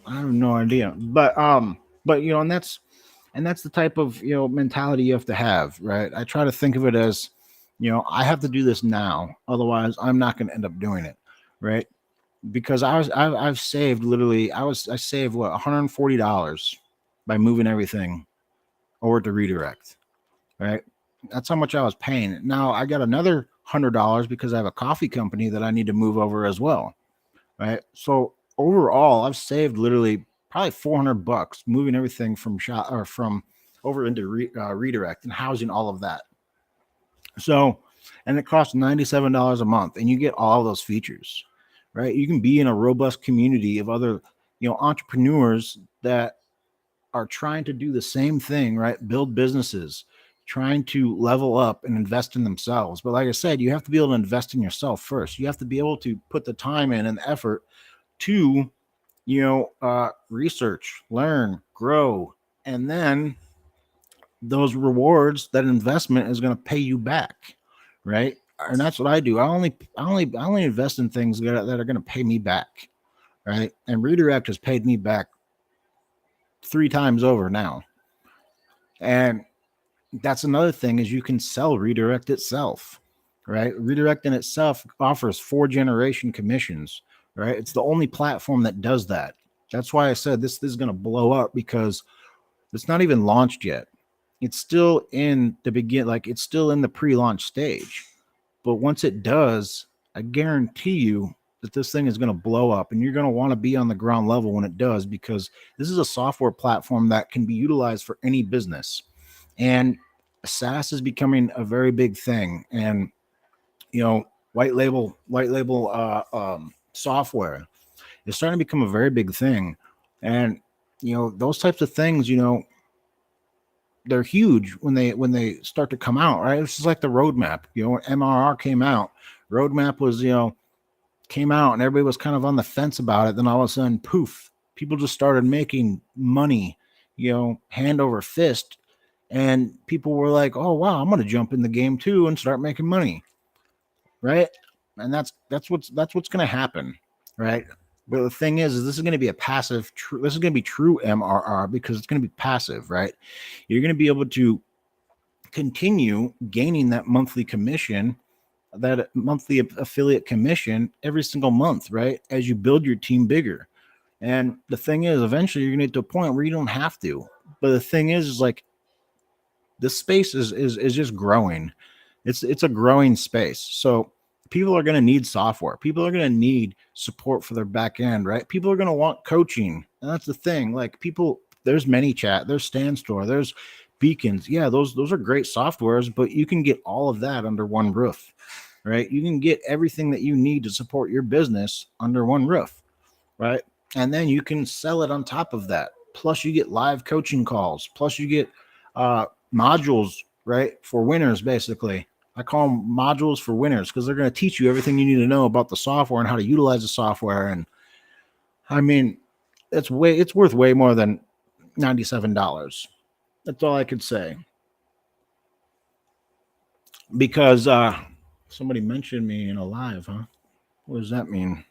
I have no idea. But and that's the type of mentality you have to have, right? I try to think of it as, I have to do this now, otherwise I'm not going to end up doing it, right? Because I've saved literally, I saved what, $140 by moving everything over to redirect, right? That's how much I was paying. Now I got another $100 because I have a coffee company that I need to move over as well, right? So overall, I've saved literally probably $400 moving everything from shop or from over into redirect and housing all of that. So, and it costs $97 a month, and you get all those features, right? You can be in a robust community of other, entrepreneurs that are trying to do the same thing, right? Build businesses, trying to level up and invest in themselves. But like I said, you have to be able to invest in yourself first. You have to be able to put the time in and effort to, research, learn, grow, and then those rewards, that investment is going to pay you back, right? And that's what I do. I only invest in things that are going to pay me back, right? And Redirect has paid me back 3 times over now. And that's another thing, is you can sell Redirect itself, right? Redirect in itself offers 4th-generation commissions, right? It's the only platform that does that. That's why I said this is going to blow up, because it's not even launched yet. It's still in the it's still in the pre-launch stage. But once it does, I guarantee you that this thing is going to blow up, and you're going to want to be on the ground level when it does, because this is a software platform that can be utilized for any business. And SaaS is becoming a very big thing. And, white label software is starting to become a very big thing. And, those types of things, they're huge when they start to come out, right? This is like the roadmap. When MRR came out, roadmap was, came out, and everybody was kind of on the fence about it. Then all of a sudden, poof, people just started making money, hand over fist. And people were like, oh wow, I'm gonna jump in the game too and start making money. Right. And that's what's gonna happen, right? But the thing is this is going to be a passive. This is going to be true MRR, because it's going to be passive, right? You're going to be able to continue gaining that monthly commission, that monthly affiliate commission every single month, right? As you build your team bigger. And the thing is, eventually you're going to get to a point where you don't have to. But the thing is like, this space is just growing. It's a growing space. So people are going to need software. People are going to need support for their back end, right? People are going to want coaching. And that's the thing. Like there's ManyChat, there's StandStore, there's Beacons. Yeah, those are great softwares, but you can get all of that under one roof, right? You can get everything that you need to support your business under one roof, right? And then you can sell it on top of that. Plus you get live coaching calls. Plus you get modules, right? For winners, basically. I call them modules for winners, because they're going to teach you everything you need to know about the software and how to utilize the software. And I mean, it's worth way more than $97. That's all I could say. Because somebody mentioned me in a live, huh? What does that mean?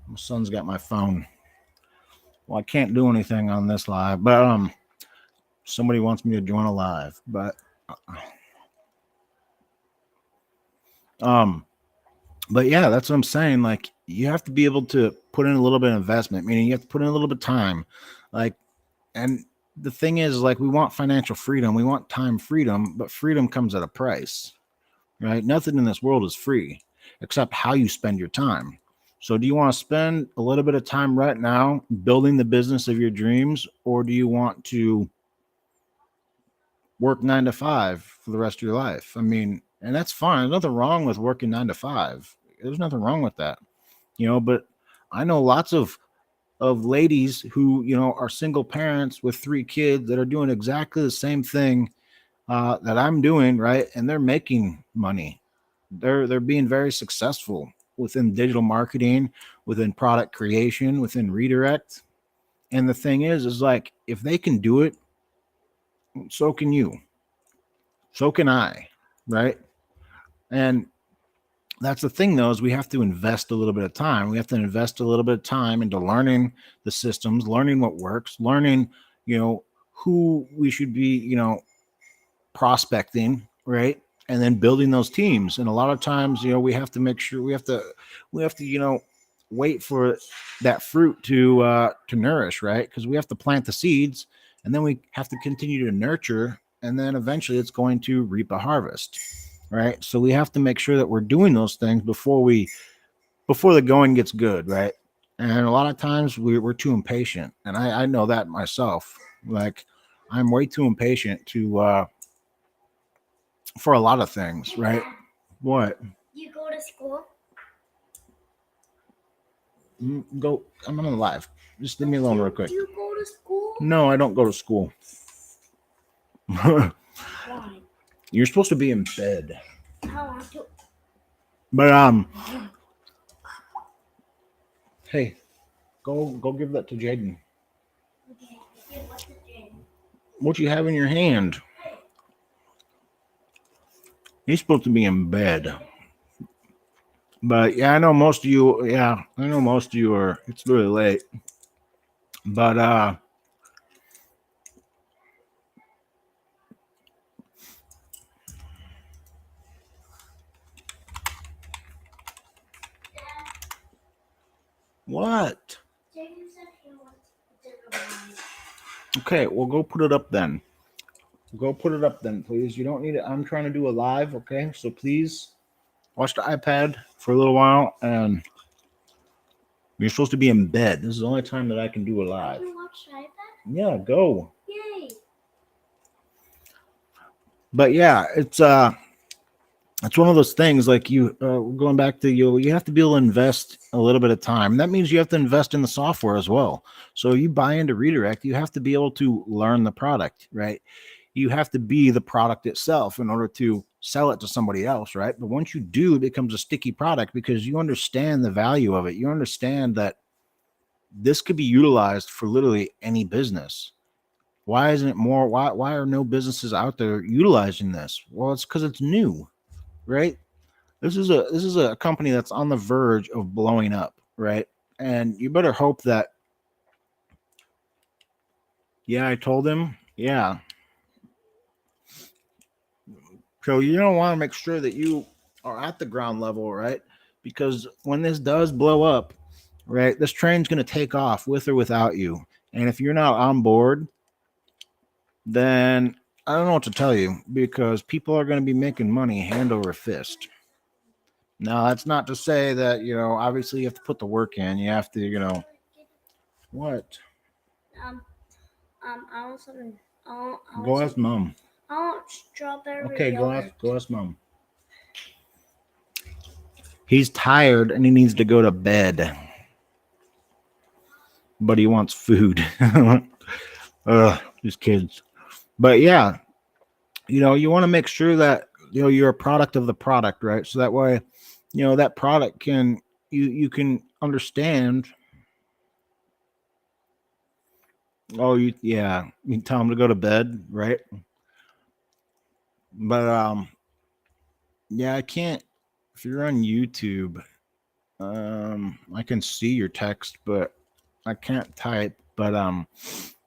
My son's got my phone. Well, I can't do anything on this live, but somebody wants me to join a live, but but yeah, that's what I'm saying. Like, you have to be able to put in a little bit of investment, meaning you have to put in a little bit of time. Like, and the thing is, like, we want financial freedom, we want time freedom, but freedom comes at a price, right? Nothing in this world is free except how you spend your time. So do you want to spend a little bit of time right now building the business of your dreams, or do you want to work 9 to 5 for the rest of your life? I mean, and that's fine. There's nothing wrong with working 9 to 5. There's nothing wrong with that, but I know lots of ladies who, are single parents with 3 kids that are doing exactly the same thing that I'm doing, right? And they're making money. They're being very successful within digital marketing, within product creation, within Redirect. And the thing is like, if they can do it, so can you. So can I, right? And that's the thing, though, is we have to invest a little bit of time. We have to invest a little bit of time into learning the systems, learning what works, learning, who we should be, prospecting, right? And then building those teams. And a lot of times, we have to make sure we have to, wait for that fruit to nourish, right? Because we have to plant the seeds, and then we have to continue to nurture, and then eventually it's going to reap a harvest, right? So we have to make sure that we're doing those things before the going gets good, right? And a lot of times we're too impatient, and I know that myself. Like, I'm way too impatient to for a lot of things, right? What? You go to school? Go. I'm on the live. Just leave me alone real quick. Do you go to school? No, I don't go to school. Why? You're supposed to be in bed. I want to. But hey, go give that to Jaden. Okay, give what to do. What you have in your hand? He's supposed to be in bed. But yeah, I know most of you. Yeah, I know most of you are. It's really late. But what? Jacob said he wants to revise. Okay, well go put it up then. Go put it up then, please. You don't need it. I'm trying to do a live. Okay, so please watch the iPad for a little while, and you're supposed to be in bed. This is the only time that I can do a I live. can watch the iPad? Yeah, go. Yay! But yeah, it's one of those things like you going back to you have to be able to invest a little bit of time. That means you have to invest in the software as well. So you buy into redirect, you have to be able to learn the product, right? You have to be the product itself in order to sell it to somebody else, right? But once you do, it becomes a sticky product because you understand the value of it. You understand that this could be utilized for literally any business. Why isn't it more? Why are no businesses out there utilizing this? Well, it's because it's new, right? This is a company that's on the verge of blowing up, right? And you better hope that. Yeah, I told him. Yeah, so you don't want to make sure that you are at the ground level, right? Because when this does blow up, right, this train's going to take off with or without you. And if you're not on board, then I don't know what to tell you because people are going to be making money hand over fist. Now, that's not to say that, obviously you have to put the work in. You have to, what? Um, I want something. I want Go ask some. mom. I want strawberry Okay, go ask, yogurt. go ask mom. He's tired and he needs to go to bed, but he wants food. These kids. But yeah, you want to make sure that you're a product of the product, right? So that way, that product can you can understand. Oh, you can tell him to go to bed, right? But yeah, I can't. If you're on YouTube, I can see your text, but I can't type. But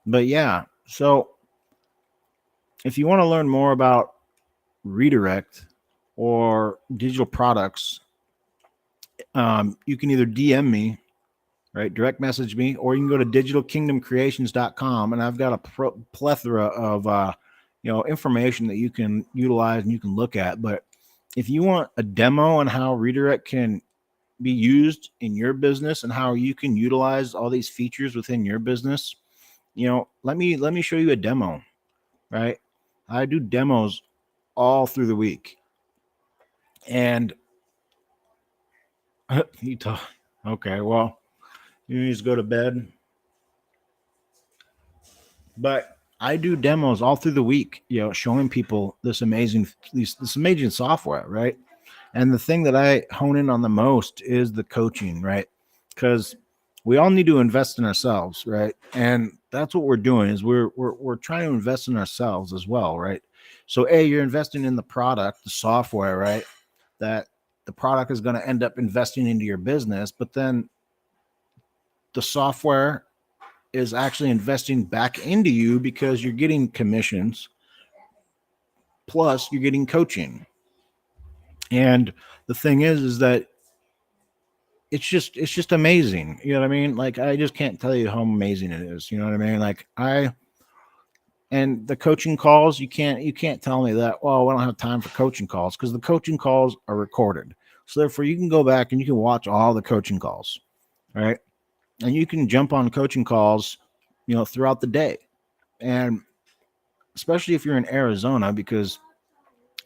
yeah. So if you want to learn more about redirect or digital products, you can either DM me, right? Direct message me, or you can go to digitalkingdomcreations.com, and I've got a plethora of information that you can utilize and you can look at. But if you want a demo on how redirect can be used in your business and how you can utilize all these features within your business, let me show you a demo, right? I do demos all through the week, and you talk. Okay, well, you need to go to bed. But I do demos all through the week, showing people this amazing software, right? And the thing that I hone in on the most is the coaching, right? Because we all need to invest in ourselves, right? And that's what we're doing is we're trying to invest in ourselves as well, right? So you're investing in the product, the software, right? That the product is going to end up investing into your business, but then the software is actually investing back into you because you're getting commissions plus you're getting coaching. And the thing is that it's just amazing. You know what I mean? Like I just can't tell you how amazing it is. You know what I mean? Like and the coaching calls, you can't tell me that, well, I don't have time for coaching calls because the coaching calls are recorded. So therefore you can go back and you can watch all the coaching calls. Right. And you can jump on coaching calls, throughout the day. And especially if you're in Arizona, because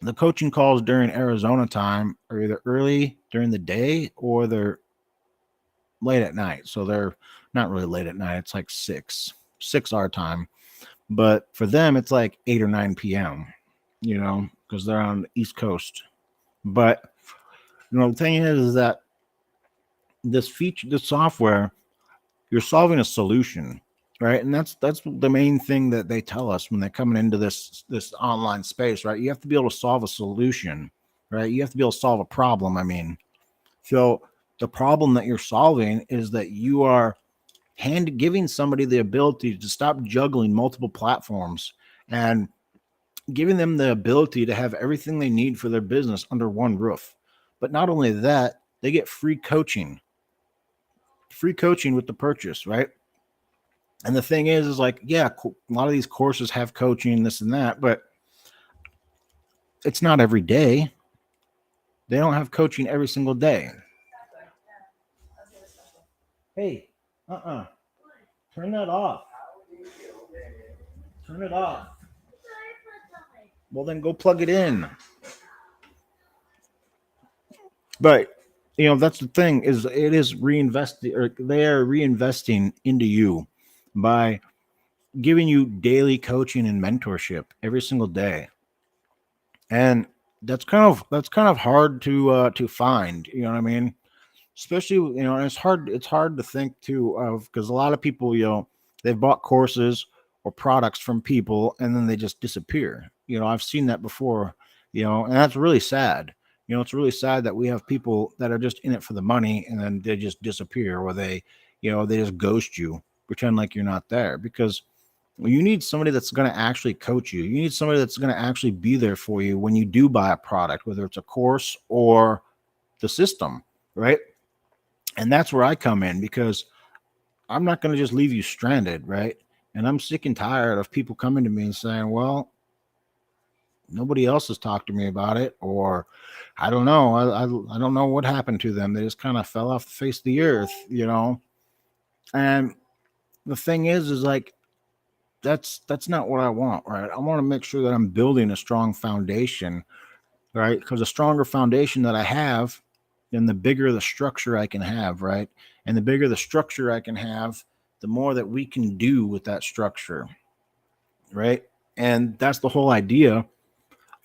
the coaching calls during Arizona time are either early during the day or they're late at night. So they're not really late at night. It's like 6 our time, but for them it's like 8 or 9 p.m., because they're on the East Coast. But the thing is that this software, you're solving a solution, right? And that's the main thing that they tell us when they're coming into this online space, right? You have to be able to solve a solution, right? You have to be able to solve a problem. I mean, so the problem that you're solving is that you are giving somebody the ability to stop juggling multiple platforms and giving them the ability to have everything they need for their business under one roof. But not only that, they get free coaching with the purchase, right? And the thing is like, yeah, a lot of these courses have coaching, this and that, but it's not every day. They don't have coaching every single day. Hey, turn that off. Turn it off. Well, then go plug it in. But that's the thing, is it is reinvesting, or they are reinvesting into you by giving you daily coaching and mentorship every single day. And that's kind of hard to find, you know what I mean? Especially, and it's hard to think too of, because a lot of people, they've bought courses or products from people and then they just disappear. I've seen that before, and that's really sad. It's really sad that we have people that are just in it for the money and then they just disappear, or they just ghost you, pretend like you're not there, because you need somebody that's going to actually coach you. You need somebody that's going to actually be there for you when you do buy a product, whether it's a course or the system, right? And that's where I come in, because I'm not going to just leave you stranded, right? And I'm sick and tired of people coming to me and saying, well, nobody else has talked to me about it, or I don't know. I don't know what happened to them. They just kind of fell off the face of the earth, And the thing is like, that's not what I want, right? I want to make sure that I'm building a strong foundation, right? Because the stronger foundation that I have, then the bigger the structure I can have, right? And the bigger the structure I can have, the more that we can do with that structure, right? And that's the whole idea,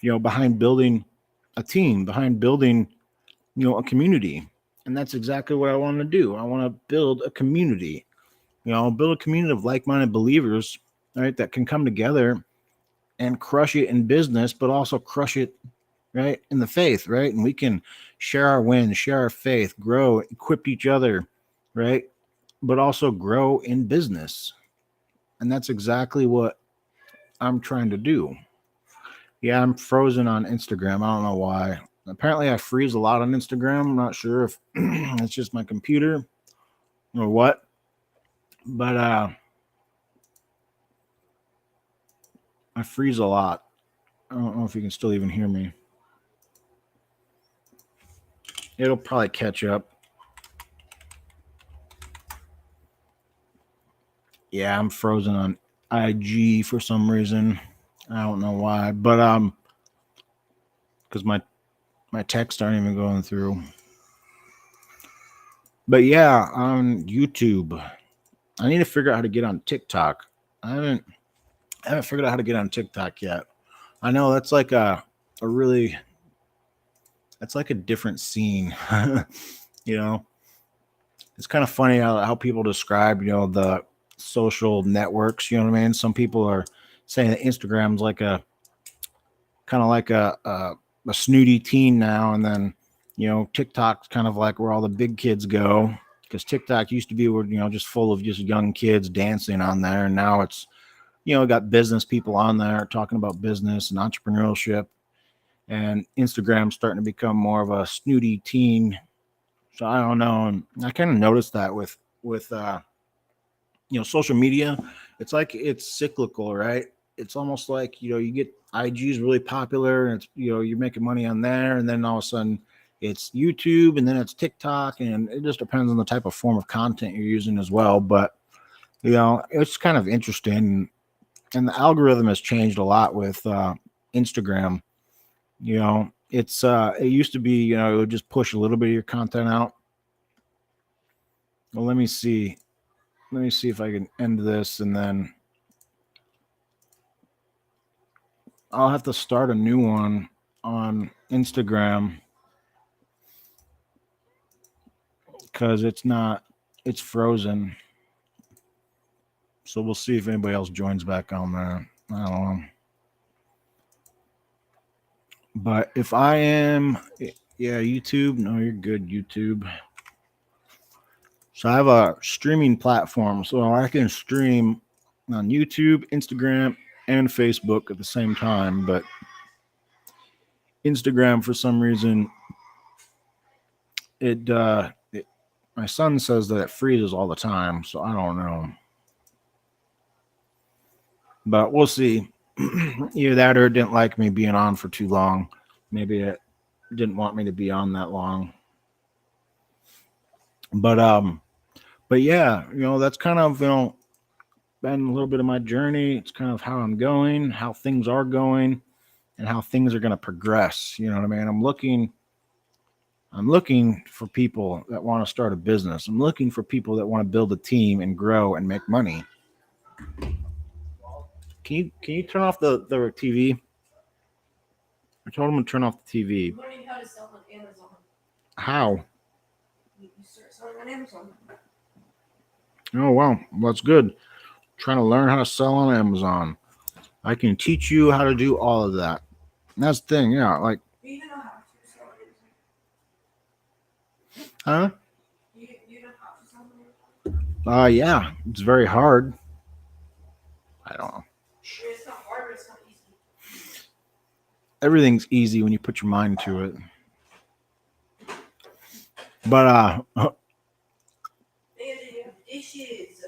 behind building a team, behind building, a community. And that's exactly what I want to do. I want to build a community, build a community of like-minded believers, right, that can come together and crush it in business, but also crush it, right, in the faith, right? And we can share our wins, share our faith, grow, equip each other, right? But also grow in business. And that's exactly what I'm trying to do. Yeah, I'm frozen on Instagram. I don't know why. Apparently I freeze a lot on Instagram. I'm not sure if it's just my computer or what. But I freeze a lot. I don't know if you can still even hear me. It'll probably catch up. Yeah, I'm frozen on IG for some reason. I don't know why, but because my texts aren't even going through. But yeah, on YouTube, I need to figure out how to get on TikTok. I haven't figured out how to get on TikTok yet. I know that's like a really, that's like a different scene. you know, it's kind of funny how people describe, the social networks. You know what I mean? Some people are saying that Instagram's like a kind of like a snooty teen now, and then TikTok's kind of like where all the big kids go, because TikTok used to be where just full of just young kids dancing on there, and now it's got business people on there talking about business and entrepreneurship, and Instagram's starting to become more of a snooty teen. So I don't know, and I kind of noticed that with social media. It's like it's cyclical, right? It's almost like you get IG's really popular, and it's you're making money on there, and then all of a sudden it's YouTube, and then it's TikTok, and it just depends on the type of form of content you're using as well. But it's kind of interesting, and the algorithm has changed a lot with Instagram. It used to be it would just push a little bit of your content out. Well, let me see. let me see if I can end this, and then I'll have to start a new one on Instagram because it's frozen. So we'll see if anybody else joins back on there. I don't know. But if I am, yeah, YouTube, no, you're good, YouTube. So I have a streaming platform, so I can stream on YouTube, Instagram, and Facebook at the same time. But Instagram, for some reason, my son says that it freezes all the time, so I don't know. But we'll see. Either that or it didn't like me being on for too long. Maybe it didn't want me to be on that long. But but yeah, that's kind of been a little bit of my journey. It's kind of how I'm going, how things are going, and how things are going to progress. You know what I mean? I'm looking for people that want to start a business. I'm looking for people that want to build a team and grow and make money. Can you turn off the TV? I told him to turn off the TV. Learning how to sell on Amazon. How? You start selling on Amazon. Oh wow, well, that's good. Trying to learn how to sell on Amazon. I can teach you how to do all of that. And that's the thing, yeah. Like, Do you even know how to sell on Amazon? huh? You know how to sell on Amazon? Yeah, it's very hard. I don't know. It's not hard, but it's not easy. Everything's easy when you put your mind to it. But Dishes.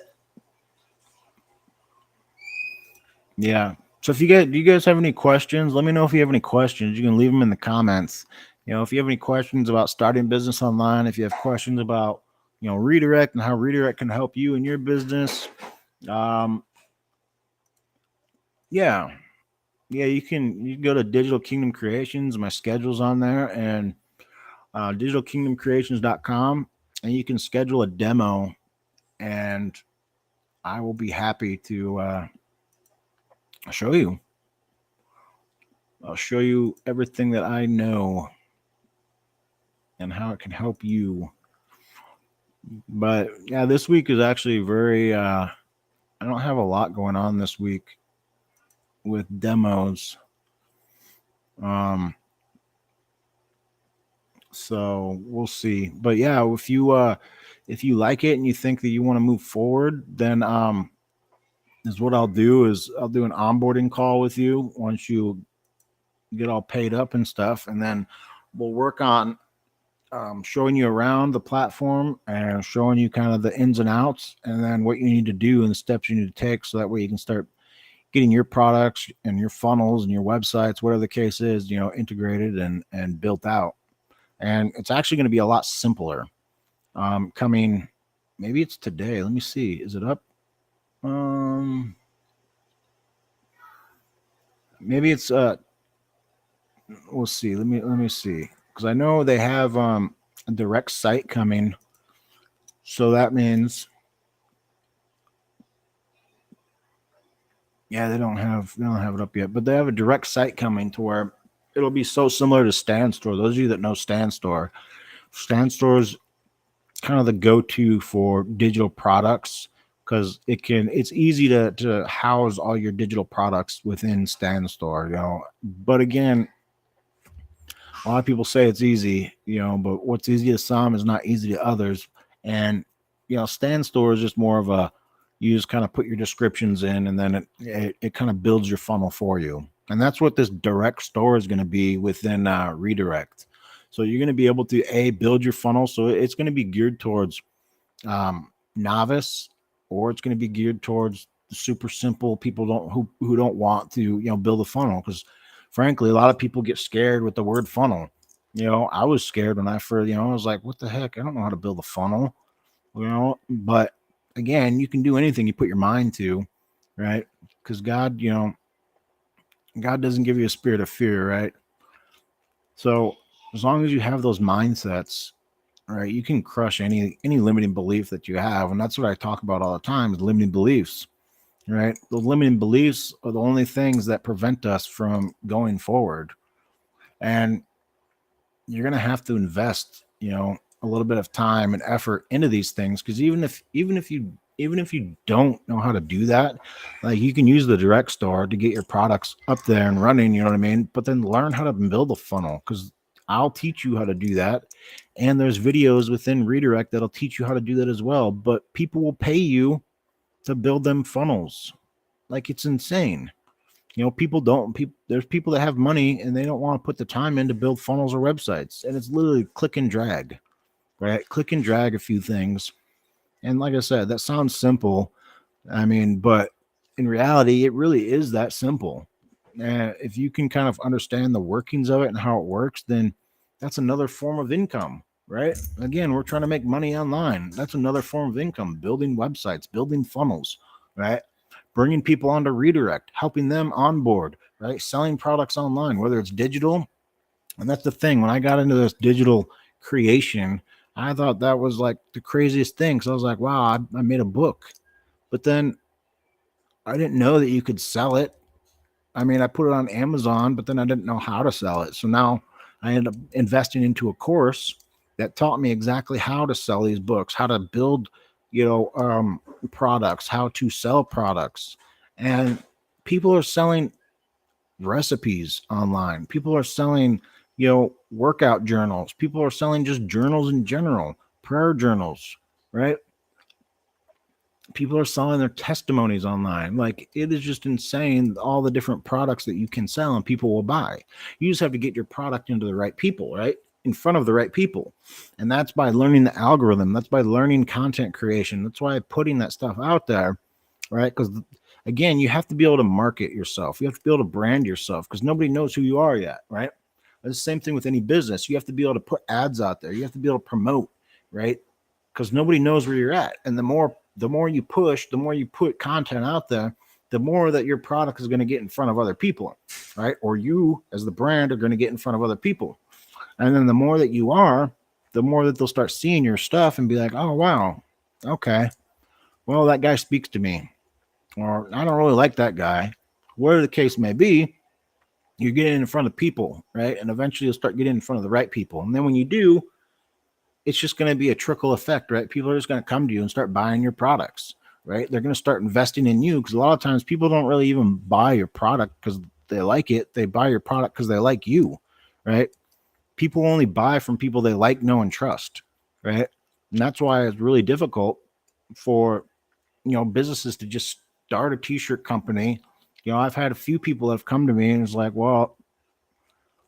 yeah. So do you guys have any questions? Let me know if you have any questions. You can leave them in the comments. If you have any questions about starting business online, if you have questions about, redirect and how redirect can help you in your business. Yeah. Yeah, you can go to Digital Kingdom Creations. My schedule's on there, and digitalkingdomcreations.com, and you can schedule a demo, and I will be happy to show you. I'll show you everything that I know and how it can help you. But yeah, this week is actually very I don't have a lot going on this week with demos. So we'll see. But yeah, if you like it and you think that you want to move forward, then is what I'll do is I'll do an onboarding call with you once you get all paid up and stuff, and then we'll work on showing you around the platform and showing you kind of the ins and outs, and then what you need to do and the steps you need to take, so that way you can start getting your products and your funnels and your websites, whatever the case is, integrated and built out. And it's actually going to be a lot simpler. Coming, maybe it's today. Let me see. Is it up? Maybe it's we'll see. Let me see, because I know they have a direct site coming, so that means they don't have it up yet, but they have a direct site coming to where it'll be so similar to Stand Store. Those of you that know Stand Store is kind of the go-to for digital products, because it's easy to house all your digital products within Stand Store. But again, a lot of people say it's easy, but what's easy to some is not easy to others. And Stand Store is just more of a, you just kind of put your descriptions in, and then it kind of builds your funnel for you. And that's what this direct store is going to be within Redirect. So you're going to be able to build your funnel. So it's going to be geared towards novice, or it's going to be geared towards the super simple people who don't want to build a funnel, because frankly a lot of people get scared with the word funnel. I was scared when I first, I was like, what the heck, I don't know how to build a funnel. But again, you can do anything you put your mind to, right? Because God doesn't give you a spirit of fear, right? So as long as you have those mindsets, right? You can crush any limiting belief that you have, and that's what I talk about all the time: is limiting beliefs, right? The limiting beliefs are the only things that prevent us from going forward, and you're going to have to invest, a little bit of time and effort into these things, because even if you don't know how to do that, like, you can use the direct store to get your products up there and running, you know what I mean? But then learn how to build a funnel, because I'll teach you how to do that. And there's videos within Redirect that'll teach you how to do that as well. But people will pay you to build them funnels. Like, it's insane. People don't. There's people that have money and they don't want to put the time in to build funnels or websites, and it's literally click and drag, right? Click and drag a few things, and like I said, that sounds simple. I mean, but in reality, it really is that simple. If you can kind of understand the workings of it and how it works, then that's another form of income, right? Again, we're trying to make money online. That's another form of income: building websites, building funnels, right? Bringing people onto Redirect, helping them onboard, right? Selling products online, whether it's digital. And that's the thing. When I got into this digital creation, I thought that was like the craziest thing. So I was like, wow, I made a book. But then I didn't know that you could sell it. I mean, I put it on Amazon, but then I didn't know how to sell it. So now I ended up investing into a course that taught me exactly how to sell these books, how to build, products, how to sell products. And people are selling recipes online. People are selling, workout journals. People are selling just journals in general, prayer journals, right? People are selling their testimonies online. Like, it is just insane, all the different products that you can sell and people will buy. You just have to get your product into the right people, right? In front of the right people. And that's by learning the algorithm. That's by learning content creation. That's why putting that stuff out there, right? Because again, you have to be able to market yourself. You have to be able to brand yourself, because nobody knows who you are yet, right? It's the same thing with any business. You have to be able to put ads out there. You have to be able to promote, right? Because nobody knows where you're at. And the more you push, the more you put content out there, the more that your product is going to get in front of other people, right? Or you as the brand are going to get in front of other people. And then the more that you are, the more that they'll start seeing your stuff and be like, oh, wow, okay, well, that guy speaks to me. Or I don't really like that guy. Whatever the case may be, you're getting in front of people, right? And eventually you'll start getting in front of the right people. And then when you do, it's just going to be a trickle effect, right? People are just going to come to you and start buying your products, right? They're going to start investing in you, because a lot of times people don't really even buy your product because they like it. They buy your product because they like you, right? People only buy from people they like, know, and trust, right? And that's why it's really difficult for, businesses to just start a t-shirt company. I've had a few people that have come to me and it's like, well,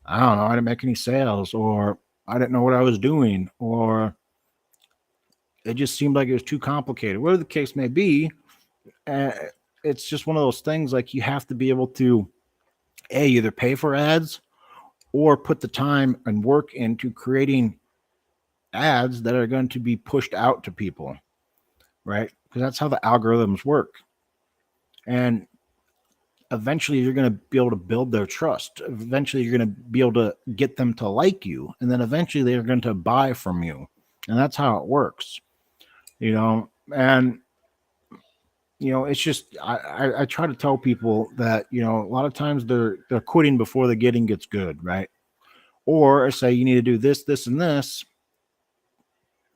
I don't know, I didn't make any sales, or I didn't know what I was doing, or it just seemed like it was too complicated. Whatever the case may be, uh, it's just one of those things. Like, you have to be able to either pay for ads or put the time and work into creating ads that are going to be pushed out to people, right? Because that's how the algorithms work. And eventually you're going to be able to build their trust. Eventually you're going to be able to get them to like you. And then eventually they're going to buy from you. And that's how it works, and it's just I try to tell people that, a lot of times they're quitting before the getting gets good, right? Or I say you need to do this, this, and this,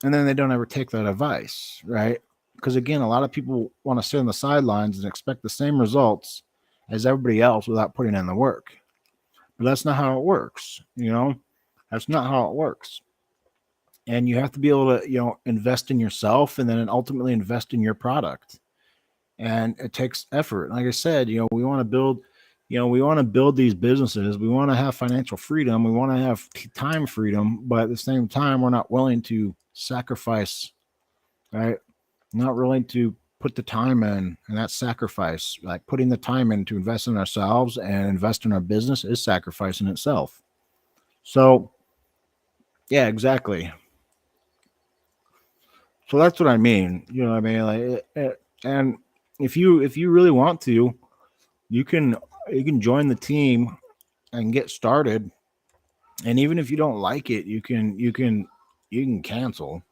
and then they don't ever take that advice, right? Because again, a lot of people want to sit on the sidelines and expect the same results as everybody else without putting in the work. But that's not how it works, That's not how it works. And you have to be able to, invest in yourself, and then ultimately invest in your product. And it takes effort. Like I said, we want to build, these businesses. We want to have financial freedom. We want to have time freedom, but at the same time, we're not willing to sacrifice, right? Not willing to put the time in, and that's sacrifice. Like, putting the time in to invest in ourselves and invest in our business is sacrifice in itself. So, yeah, exactly. So that's what I mean. You know what I mean? And if you really want to, you can join the team and get started. And even if you don't like it, you can you can cancel,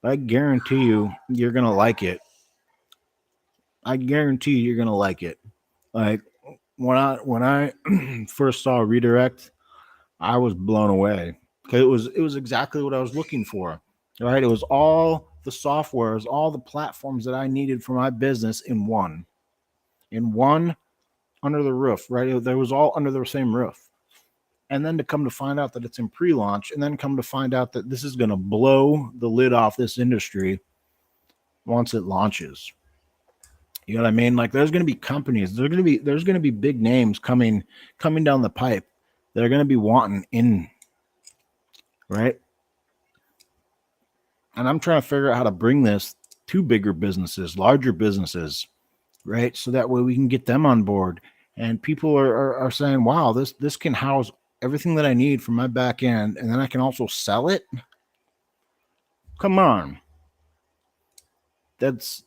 but I guarantee you're gonna like it. I guarantee you're gonna like it. Like when I first saw redirect, I was blown away because it was exactly what I was looking for. Right? It was all the softwares, all the platforms that I needed for my business in one under the roof. Right? There was all under the same roof. And then to come to find out that it's in pre-launch, and then come to find out that this is going to blow the lid off this industry once it launches. You know what I mean? Like there's going to be companies, there's going to be big names coming down the pipe. They're going to be wanting in, right? And I'm trying to figure out how to bring this to bigger businesses, larger businesses, right? So that way we can get them on board. And people are saying, wow, this can house everything that I need for my back end, and then I can also sell it. Come on. That's,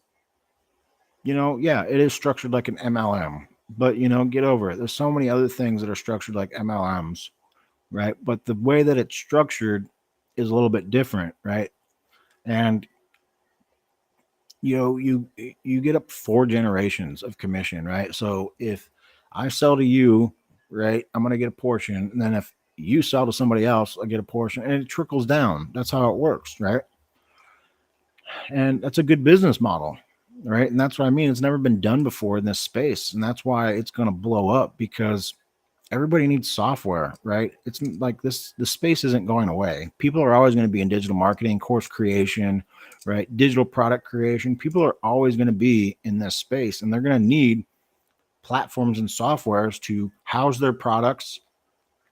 yeah, it is structured like an MLM, but get over it. There's so many other things that are structured like MLMs, right? But the way that it's structured is a little bit different, right? And you get up 4 generations of commission, right? So if I sell to you, right, I'm going to get a portion, and then if you sell to somebody else, I get a portion, and it trickles down. That's how it works, right? And that's a good business model, right? And that's what I mean. It's never been done before in this space, and that's why it's going to blow up, because everybody needs software, right? It's like the space isn't going away. People are always going to be in digital marketing, course creation, right? Digital product creation. People are always going to be in this space, and they're going to need platforms and softwares to house their products,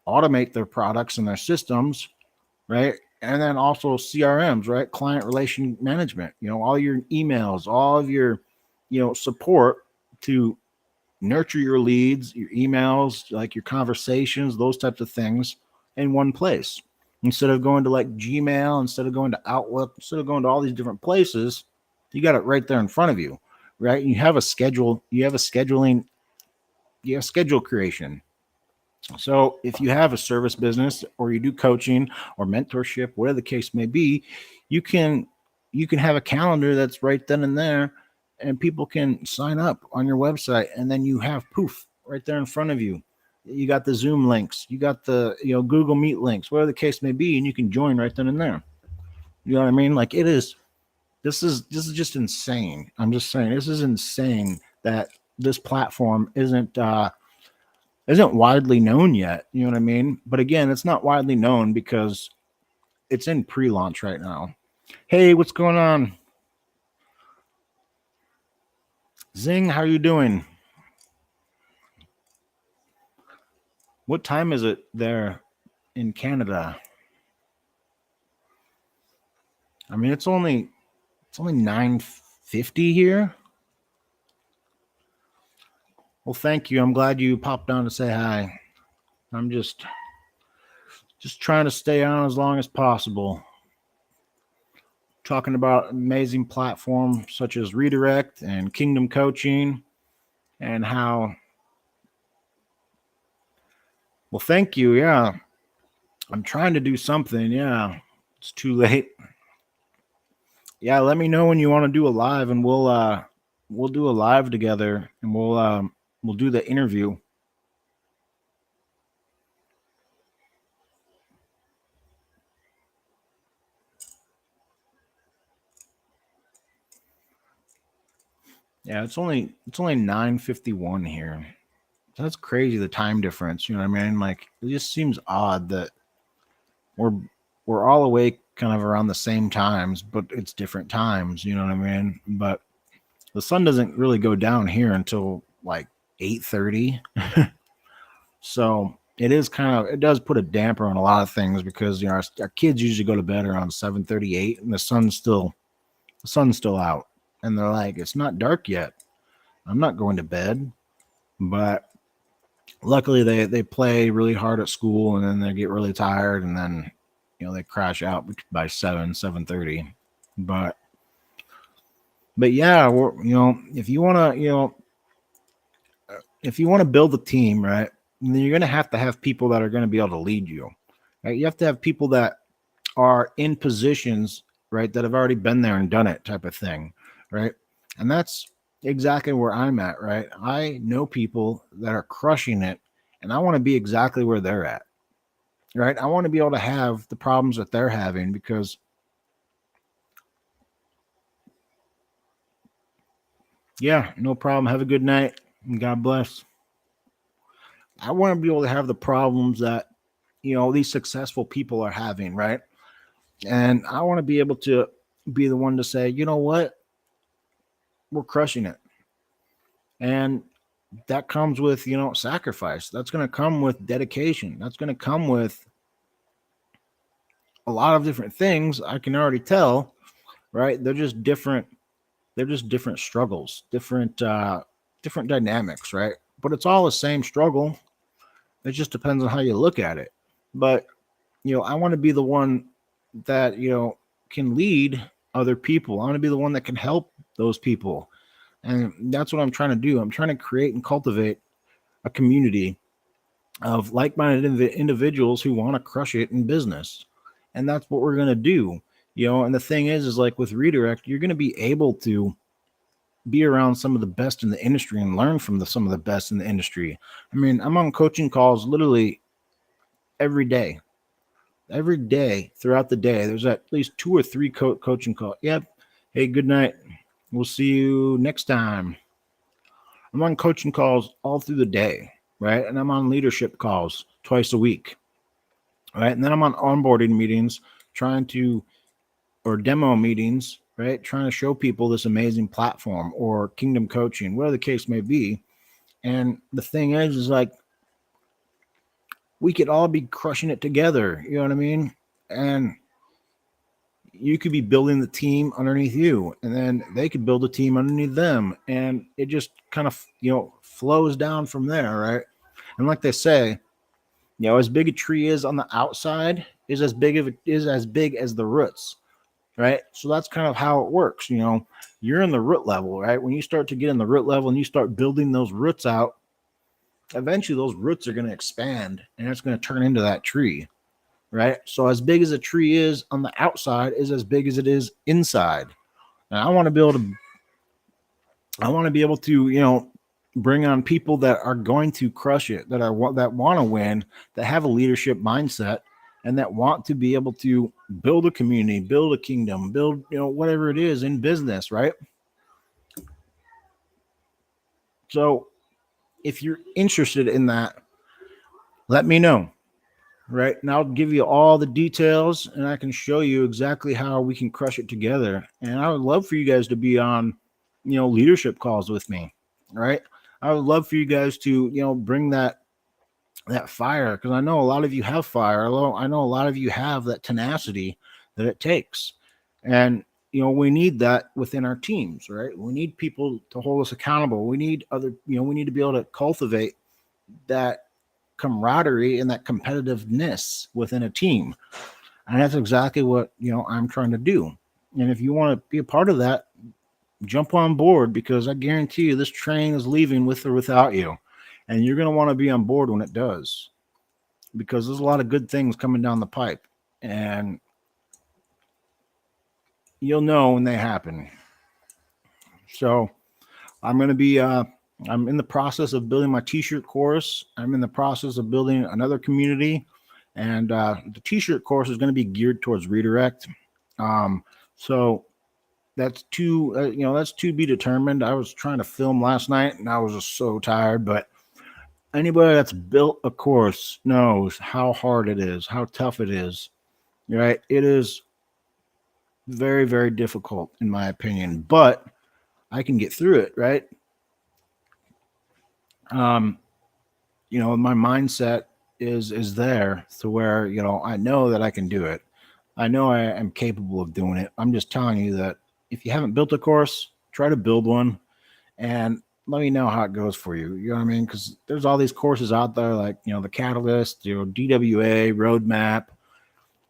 automate their products and their systems, right? And then also CRMs, right? Client relation management, all your emails, all of your, support to nurture your leads, your emails, like your conversations, those types of things in one place. Instead of going to like Gmail, instead of going to Outlook, instead of going to all these different places, you got it right there in front of you, right? You have a schedule, you have schedule creation. So if you have a service business, or you do coaching or mentorship, whatever the case may be, you can have a calendar that's right then and there, and people can sign up on your website, and then you have poof right there in front of you. You got the Zoom links, you got the Google Meet links, whatever the case may be, and you can join right then and there. You know what I mean? Like it is. This is just insane. I'm just saying, this is insane that this platform isn't widely known yet. You know what I mean? But again, it's not widely known because it's in pre-launch right now. Hey, what's going on? Zing, how are you doing? What time is it there in Canada? I mean, it's only 9:50 here. Well, thank you. I'm glad you popped on to say hi. I'm just trying to stay on as long as possible. Talking about amazing platforms such as Redirect and Kingdom Coaching, and how. Well, thank you. Yeah, I'm trying to do something. Yeah, it's too late. Yeah, let me know when you want to do a live, and we'll do a live together, and we'll do the interview. Yeah, it's only 9:51 here. That's crazy, the time difference. You know what I mean? Like it just seems odd that we're we're all awake kind of around the same times, but it's different times. You know what I mean? But the sun doesn't really go down here until like 8:30. So it does put a damper on a lot of things, because our kids usually go to bed around 7:38, and the sun's still out, and they're like, it's not dark yet. I'm not going to bed. But luckily they play really hard at school, and then they get really tired, and then they crash out by 7:30. But yeah, if you want to build a team, right, then you're going to have people that are going to be able to lead you, right? You have to have people that are in positions, right, that have already been there and done it type of thing, right? And that's exactly where I'm at, right? I know people that are crushing it, and I want to be exactly where they're at, right? I want to be able to have the problems that they're having because, yeah, no problem. Have a good night and God bless. I want to be able to have the problems that, these successful people are having, right? And I want to be able to be the one to say, you know what, we're crushing it. And that comes with, sacrifice. That's going to come with dedication. That's going to come with a lot of different things. I can already tell, right? They're just different struggles, different dynamics, right? But it's all the same struggle. It just depends on how you look at it. But, I want to be the one that, can lead other people. I want to be the one that can help those people. And that's what I'm trying to do. I'm trying to create and cultivate a community of like-minded individuals who want to crush it in business. And that's what we're going to do. And the thing is like with redirect, you're going to be able to be around some of the best in the industry and learn from some of the best in the industry. I mean, I'm on coaching calls literally every day. Every day throughout the day, there's at least 2 or 3 coaching calls. Yep. Hey, good night. We'll see you next time. I'm on coaching calls all through the day, right? And I'm on leadership calls twice a week, right? And then I'm on onboarding meetings or demo meetings, right? Trying to show people this amazing platform or kingdom coaching, whatever the case may be. And the thing is like, we could all be crushing it together. You know what I mean? And you could be building the team underneath you, and then they could build a team underneath them. And it just kind of, flows down from there, right? And like they say, as big a tree is on the outside is as big as the roots, right? So that's kind of how it works. You're in the root level, right? When you start to get in the root level and you start building those roots out, eventually those roots are going to expand and it's going to turn into that tree, right? So as big as a tree is on the outside is as big as it is inside. And I want to be able to, bring on people that are going to crush it, that want to win, that have a leadership mindset, and that want to be able to build a community, build a kingdom, build, whatever it is in business, right? So if you're interested in that, let me know, right? And I'll give you all the details and I can show you exactly how we can crush it together. And I would love for you guys to be on, leadership calls with me, right? I would love for you guys to, bring that fire, because I know a lot of you have fire. I know a lot of you have that tenacity that it takes. And, we need that within our teams, right? We need people to hold us accountable. We need we need to be able to cultivate that camaraderie and that competitiveness within a team. And that's exactly what, I'm trying to do. And if you want to be a part of that, jump on board, because I guarantee you this train is leaving with or without you. And you're going to want to be on board when it does, because there's a lot of good things coming down the pipe. And you'll know when they happen. So I'm going to be, I'm in the process of building my t-shirt course. I'm in the process of building another community. And the t-shirt course is going to be geared towards redirect. So that's that's to be determined. I was trying to film last night and I was just so tired, but anybody that's built a course knows how hard it is, how tough it is, right? It is very, very difficult in my opinion, but I can get through it, right? My mindset is there to where, I know that I can do it. I know I am capable of doing it. I'm just telling you that if you haven't built a course, try to build one and let me know how it goes for you. You know what I mean? Because there's all these courses out there like, the Catalyst, DWA, Roadmap.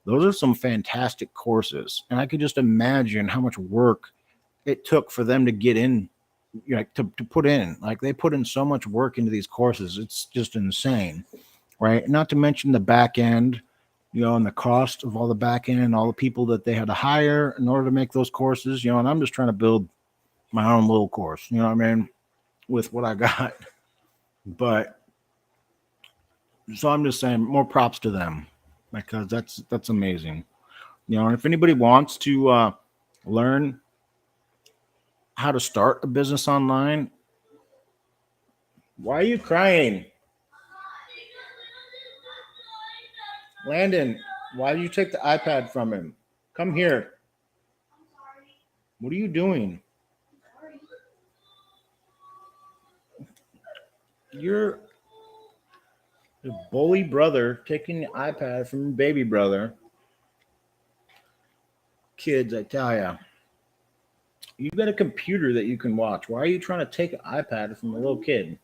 Those are some fantastic courses. And I could just imagine how much work it took for them to get in, to put in. Like they put in so much work into these courses. It's just insane, right? Not to mention the back end, and the cost of all the back end and all the people that they had to hire in order to make those courses, and I'm just trying to build my own little course, you know what I mean, with what I got. But so I'm just saying more props to them because that's amazing. And if anybody wants to learn how to start a business online, why are you crying? Landon, why did you take the iPad from him? Come here. What are you doing? You're a bully brother taking the iPad from your baby brother. Kids, I tell ya. You got a computer that you can watch. Why are you trying to take an iPad from a little kid?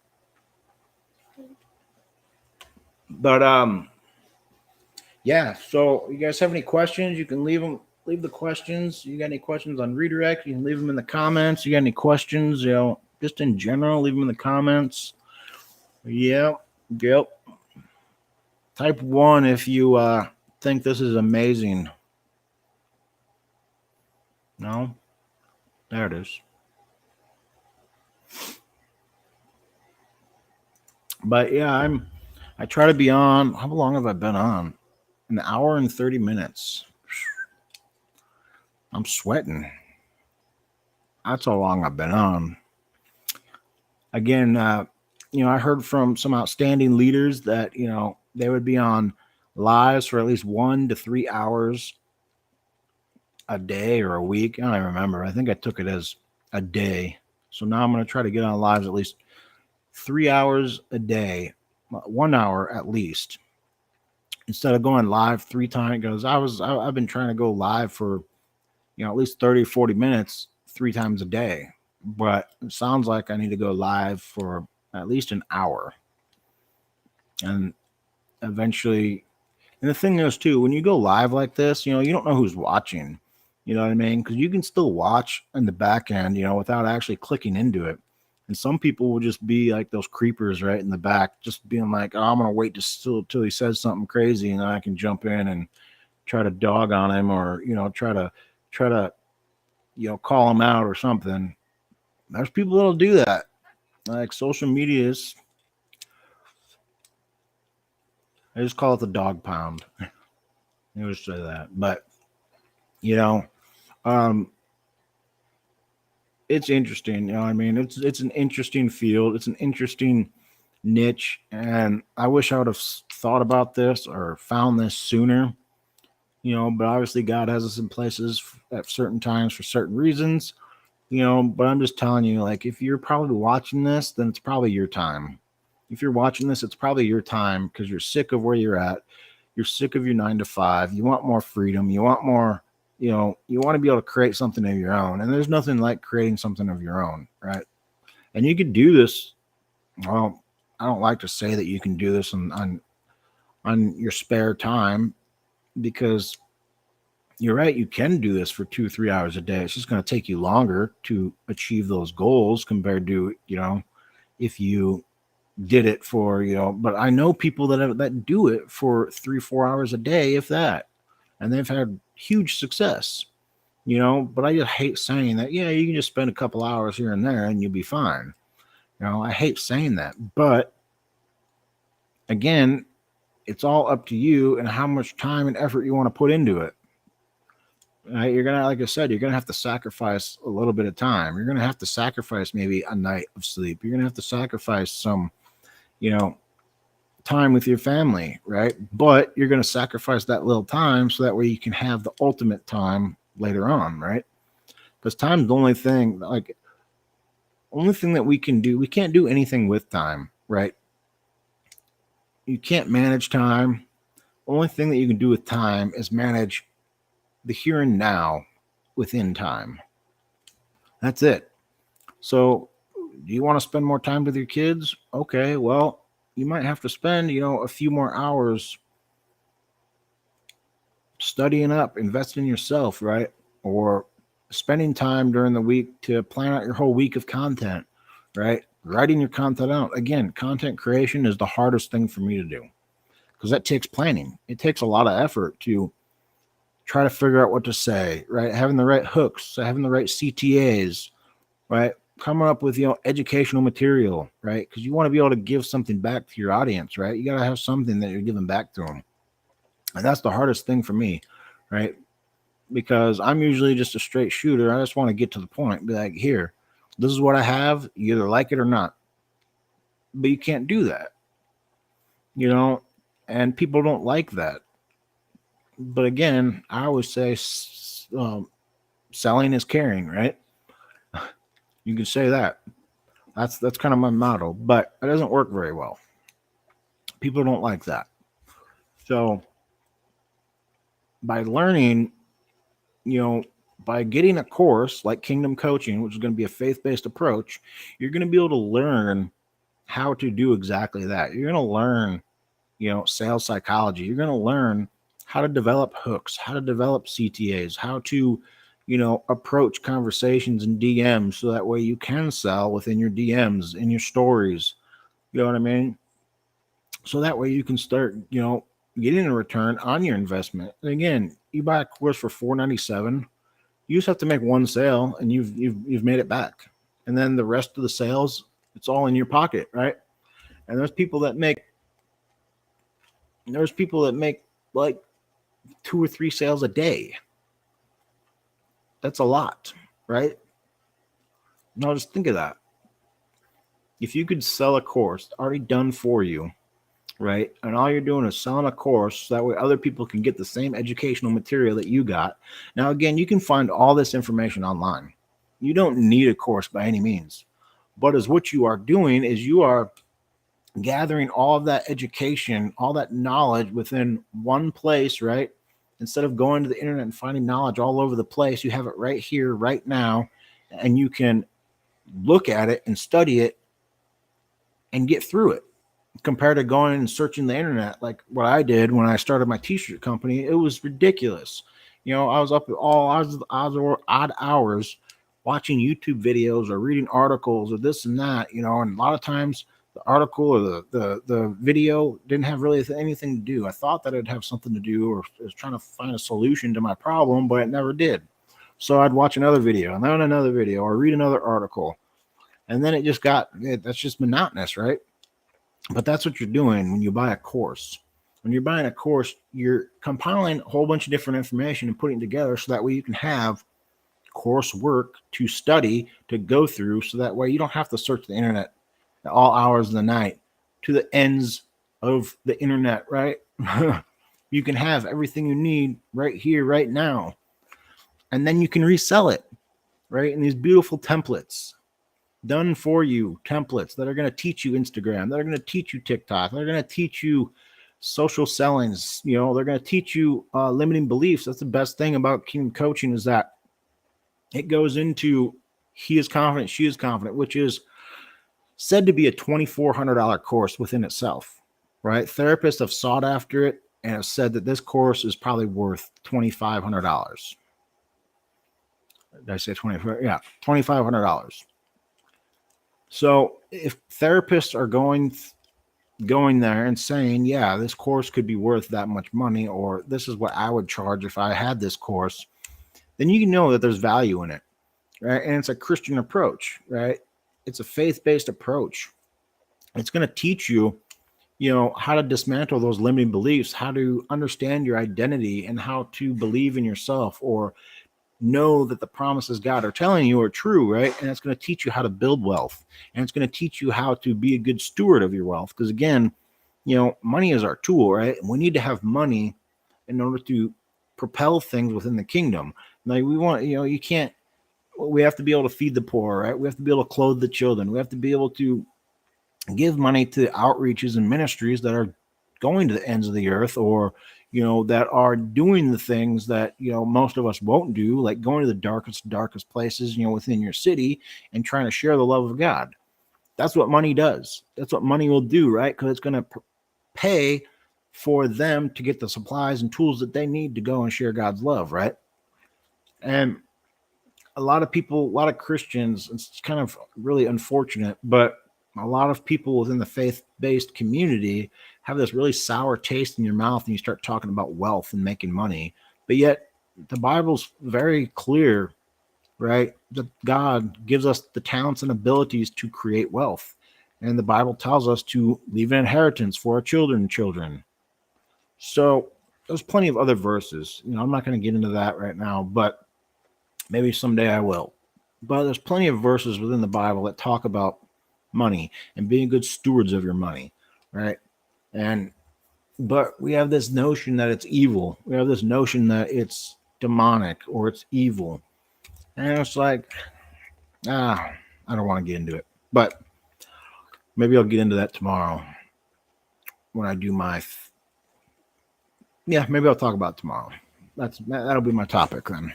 But yeah. So you guys have any questions? You can leave them. Leave the questions. You got any questions on redirect? You can leave them in the comments. You got any questions? Just in general, leave them in the comments. Yep. Type 1 if you think this is amazing. No? There it is. But yeah, I try to be on. How long have I been on? An hour and 30 minutes. I'm sweating. That's how long I've been on. Again, I heard from some outstanding leaders that, they would be on lives for at least 1 to 3 hours a day or a week. I don't even remember. I think I took it as a day. So now I'm going to try to get on lives at least 3 hours a day, 1 hour at least, instead of going live 3 times. Because I've been trying to go live for, at least 30, 40 minutes, 3 times a day. But it sounds like I need to go live for at least an hour. And eventually, and the thing is too, when you go live like this, you don't know who's watching. You know what I mean? Because you can still watch in the back end, without actually clicking into it. And some people will just be like those creepers right in the back, just being like, oh, I'm going to wait till he says something crazy and then I can jump in and try to dog on him or, try to, call him out or something. There's people that'll do that. Like social media is, I just call it the dog pound. I just say that. But, it's interesting. I mean, it's an interesting field. It's an interesting niche. And I wish I would have thought about this or found this sooner. But obviously God has us in places at certain times for certain reasons. But I'm just telling you, like, if you're probably watching this, then it's probably your time. If you're watching this, it's probably your time because you're sick of where you're at. You're sick of your 9 to 5. You want more freedom. You want more, you want to be able to create something of your own. And there's nothing like creating something of your own, right? And you could do this. Well, I don't like to say that you can do this on your spare time because you're right. You can do this for 2-3 hours a day. It's just going to take you longer to achieve those goals compared to, if you did it for, but I know people that do it for 3-4 hours a day, if that, and they've had huge success, but I just hate saying that, yeah, you can just spend a couple hours here and there and you'll be fine. I hate saying that, but again, it's all up to you and how much time and effort you want to put into it. Right? You're gonna, like I said, you're gonna have to sacrifice a little bit of time. You're gonna have to sacrifice maybe a night of sleep. You're gonna have to sacrifice some, time with your family, right? But you're gonna sacrifice that little time so that way you can have the ultimate time later on, right? Because time's the only thing, that we can do. We can't do anything with time, right? You can't manage time. Only thing that you can do with time is manage the here and now within time. That's it. So, do you want to spend more time with your kids? Okay, well, you might have to spend, a few more hours studying up, investing in yourself, right? Or spending time during the week to plan out your whole week of content, right? Writing your content out. Again, content creation is the hardest thing for me to do because that takes planning. It takes a lot of effort to try to figure out what to say, right? Having the right hooks, having the right CTAs, right? Coming up with, educational material, right? Because you want to be able to give something back to your audience, right? You got to have something that you're giving back to them. And that's the hardest thing for me, right? Because I'm usually just a straight shooter. I just want to get to the point, be like, here, this is what I have. You either like it or not. But you can't do that, and people don't like that. But again, I always say selling is caring, right? You can say that. That's kind of my motto, but it doesn't work very well. People don't like that. So by learning, you know, by getting a course like Kingdom Coaching, which is going to be a faith-based approach, you're going to be able to learn how to do exactly that. You're going to learn, sales psychology. You're going to learn how to develop hooks, how to develop CTAs, how to, approach conversations in DMs so that way you can sell within your DMs, in your stories. You know what I mean? So that way you can start, getting a return on your investment. And again, you buy a course for $497, you just have to make one sale and you've made it back. And then the rest of the sales, it's all in your pocket, right? And there's people that make like 2 or 3 sales a day. That's a lot, right? Now just think of that. If you could sell a course already done for you, right? And all you're doing is selling a course so that way other people can get the same educational material that you got. Now, again, you can find all this information online. You don't need a course by any means. But as what you are doing is you are gathering all of that education, all that knowledge within one place, right? Instead of going to the internet and finding knowledge all over the place, you have it right here, right now, and you can look at it and study it and get through it. Compared to going and searching the internet like what I did when I started my t-shirt company, it was ridiculous. I was up at all odd hours watching YouTube videos or reading articles or this and that, and a lot of times the article or the video didn't have really anything to do. I thought that it'd have something to do or was trying to find a solution to my problem, but it never did. So I'd watch another video and then another video or read another article. And then that's just monotonous, right? But that's what you're doing when you buy a course. When you're buying a course, you're compiling a whole bunch of different information and putting it together so that way you can have coursework to study, to go through, so that way you don't have to search the internet at all hours of the night to the ends of the internet, right? You can have everything you need right here, right now. And then you can resell it, right? In these beautiful templates. Done for you templates that are going to teach you Instagram, that are going to teach you TikTok, they're going to teach you social sellings, they're going to teach you limiting beliefs. That's the best thing about Kingdom Coaching is that it goes into he is confident, she is confident, which is said to be a $2,400 course within itself, right? Therapists have sought after it and have said that this course is probably worth $2,500. Did I say 24? Yeah, $2,500. So if therapists are going there and saying, yeah, this course could be worth that much money, or this is what I would charge if I had this course, then you know that there's value in it, right? And it's a Christian approach, right? It's a faith-based approach. It's going to teach you, how to dismantle those limiting beliefs, how to understand your identity, and how to believe in yourself or know that the promises God are telling you are true, right? And it's going to teach you how to build wealth, and it's going to teach you how to be a good steward of your wealth. Because again, money is our tool, right? And we need to have money in order to propel things within the kingdom. Like we want, we have to be able to feed the poor, right? We have to be able to clothe the children. We have to be able to give money to outreaches and ministries that are going to the ends of the earth, or that are doing the things that most of us won't do, like going to the darkest places within your city and trying to share the love of God. That's what money does. That's what money will do, right? Because it's going to pay for them to get the supplies and tools that they need to go and share God's love, right? And a lot of people, a lot of Christians, it's kind of really unfortunate, but a lot of people within the faith-based community have this really sour taste in your mouth and you start talking about wealth and making money. But yet the Bible's very clear, right? That God gives us the talents and abilities to create wealth. And the Bible tells us to leave an inheritance for our children. So there's plenty of other verses. I'm not going to get into that right now, but maybe someday I will. But there's plenty of verses within the Bible that talk about money and being good stewards of your money, right? And but we have this notion that it's evil. We have this notion that it's demonic or it's evil. And it's like, I don't want to get into it. But maybe I'll get into that tomorrow when I do my maybe I'll talk about it tomorrow. That'll be my topic then.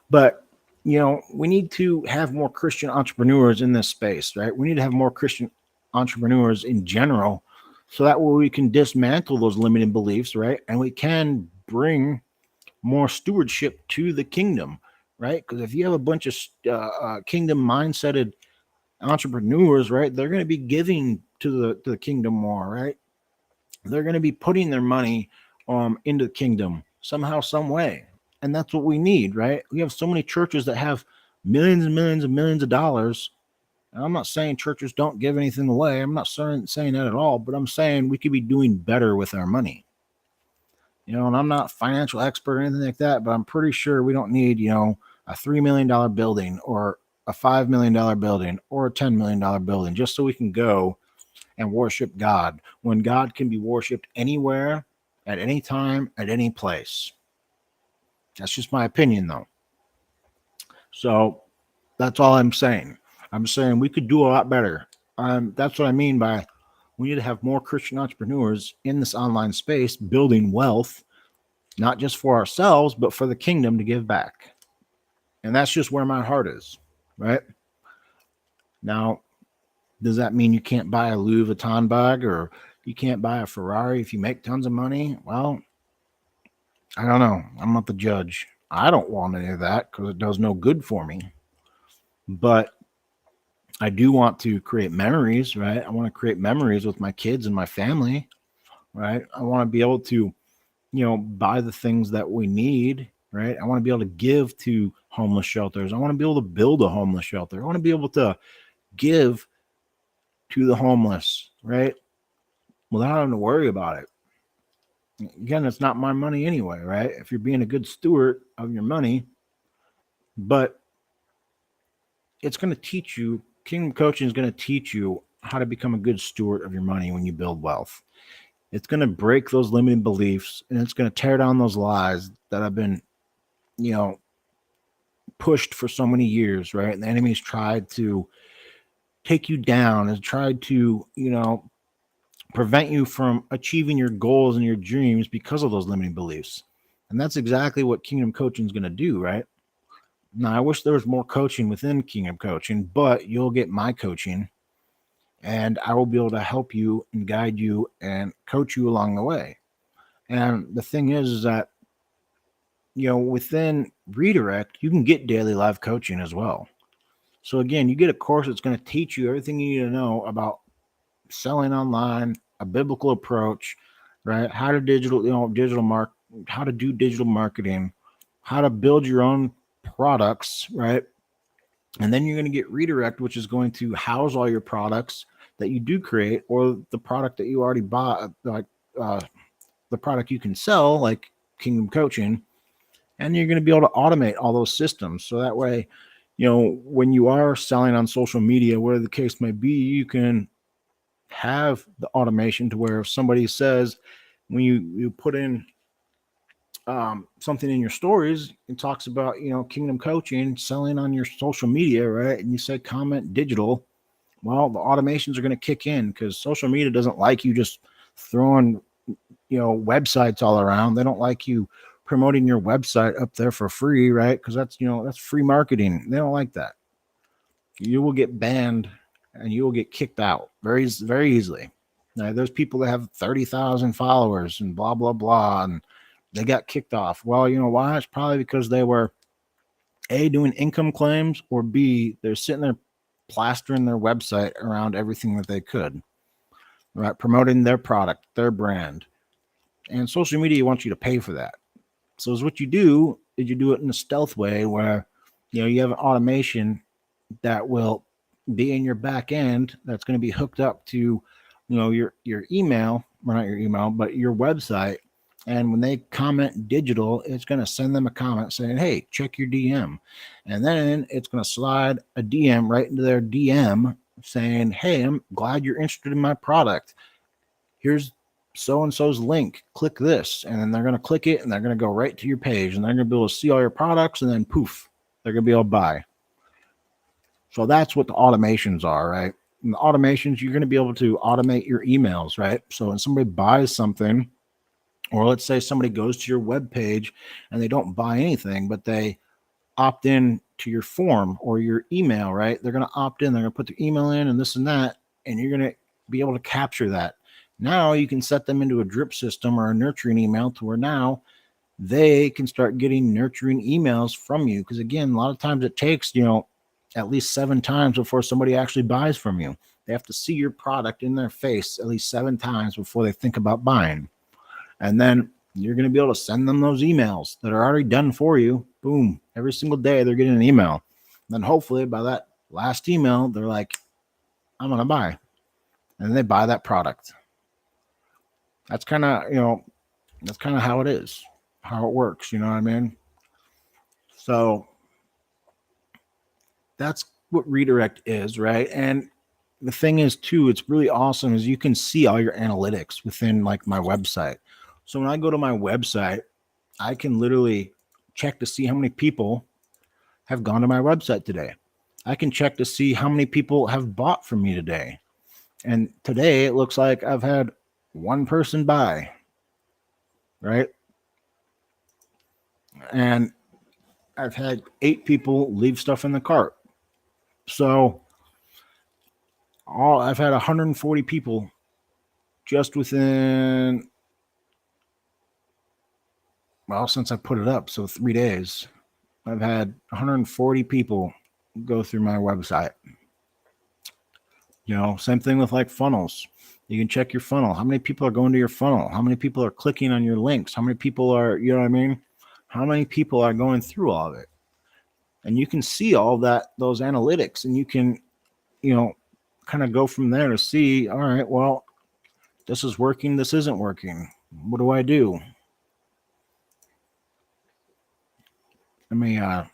But we need to have more Christian entrepreneurs in this space, right? We need to have more Christian entrepreneurs in general, so that way we can dismantle those limiting beliefs, right? And we can bring more stewardship to the kingdom, right? Because if you have a bunch of kingdom mindseted entrepreneurs, right, they're going to be giving to the kingdom more, right? They're going to be putting their money into the kingdom somehow, some way. And that's what we need, right? We have so many churches that have millions and millions and millions of dollars. And I'm not saying churches don't give anything away. I'm not saying that at all, but I'm saying we could be doing better with our money. And I'm not a financial expert or anything like that, but I'm pretty sure we don't need, a $3 million building or a $5 million building or a $10 million building just so we can go and worship God, when God can be worshiped anywhere, at any time, at any place. That's just my opinion, though. So that's all I'm saying. I'm saying we could do a lot better. That's what I mean by we need to have more Christian entrepreneurs in this online space building wealth, not just for ourselves, but for the kingdom to give back. And that's just where my heart is, right? Now, does that mean you can't buy a Louis Vuitton bag or you can't buy a Ferrari if you make tons of money? Well, I don't know. I'm not the judge. I don't want any of that because it does no good for me. But I do want to create memories, right? I want to create memories with my kids and my family, right? I want to be able to, buy the things that we need, right? I want to be able to give to homeless shelters. I want to be able to build a homeless shelter. I want to be able to give to the homeless, right? Without having to worry about it. Again, it's not my money anyway, right? If you're being a good steward of your money, but it's going to teach you, Kingdom Coaching is going to teach you how to become a good steward of your money when you build wealth. It's going to break those limiting beliefs and it's going to tear down those lies that have been, pushed for so many years, right? And the enemy's tried to take you down, has tried to, prevent you from achieving your goals and your dreams because of those limiting beliefs. And that's exactly what Kingdom Coaching is going to do, right? Now, I wish there was more coaching within Kingdom Coaching, but you'll get my coaching and I will be able to help you and guide you and coach you along the way. And the thing is that, within Redirect, you can get daily live coaching as well. So again, you get a course that's going to teach you everything you need to know about selling online, a biblical approach, right? How to how to do digital marketing, how to build your own products, right? And then you're going to get Redirect, which is going to house all your products that you do create or the product that you already bought, like the product you can sell, like Kingdom Coaching. And you're going to be able to automate all those systems. So that way, when you are selling on social media, whatever the case may be, you can have the automation to where if somebody says, when you put in something in your stories, it talks about, Kingdom Coaching, selling on your social media, right? And you say comment digital. Well, the automations are going to kick in because social media doesn't like you just throwing, websites all around. They don't like you promoting your website up there for free, right? Because that's free marketing. They don't like that. You will get banned and you will get kicked out very, very easily. Now, there's people that have 30,000 followers and blah, blah, blah, and they got kicked off. Well, you know why? It's probably because they were A, doing income claims, or B, they're sitting there plastering their website around everything that they could. right? Promoting their product, their brand. And social media wants you to pay for that. So is what you do is you do it in a stealth way where you have an automation that will be in your back end that's going to be hooked up to your email, or not your email, but your website. And when they comment digital, it's going to send them a comment saying, hey, check your DM. And then it's going to slide a DM right into their DM saying, hey, I'm glad you're interested in my product. Here's so and so's link. Click this. And then they're going to click it and they're going to go right to your page and they're going to be able to see all your products. And then poof, they're going to be able to buy. So that's what the automations are, right? And the automations, you're going to be able to automate your emails, right? So when somebody buys something, or let's say somebody goes to your web page and they don't buy anything, but they opt in to your form or your email, right? They're going to opt in, they're going to put their email in and this and that, and you're going to be able to capture that. Now you can set them into a drip system or a nurturing email to where now they can start getting nurturing emails from you. Because again, a lot of times it takes, at least 7 times before somebody actually buys from you. They have to see your product in their face at least 7 times before they think about buying. And then you're going to be able to send them those emails that are already done for you. Boom. Every single day they're getting an email. Then hopefully by that last email, they're like, I'm going to buy. And they buy that product. That's kind of, that's kind of how it is, how it works. You know what I mean? So that's what redirect is, right? And the thing is too, it's really awesome is you can see all your analytics within like my website. So when I go to my website, I can literally check to see how many people have gone to my website today. I can check to see how many people have bought from me today. And today it looks like I've had one person buy, right? And I've had 8 people leave stuff in the cart. So I've had 140 people just within, well, since I put it up, so 3 days, I've had 140 people go through my website. Same thing with like funnels. You can check your funnel. How many people are going to your funnel? How many people are clicking on your links? How many people are, you know what I mean? How many people are going through all of it? And you can see all that, those analytics, and you can, kind of go from there to see, all right, well, this is working, this isn't working. What do I do? Now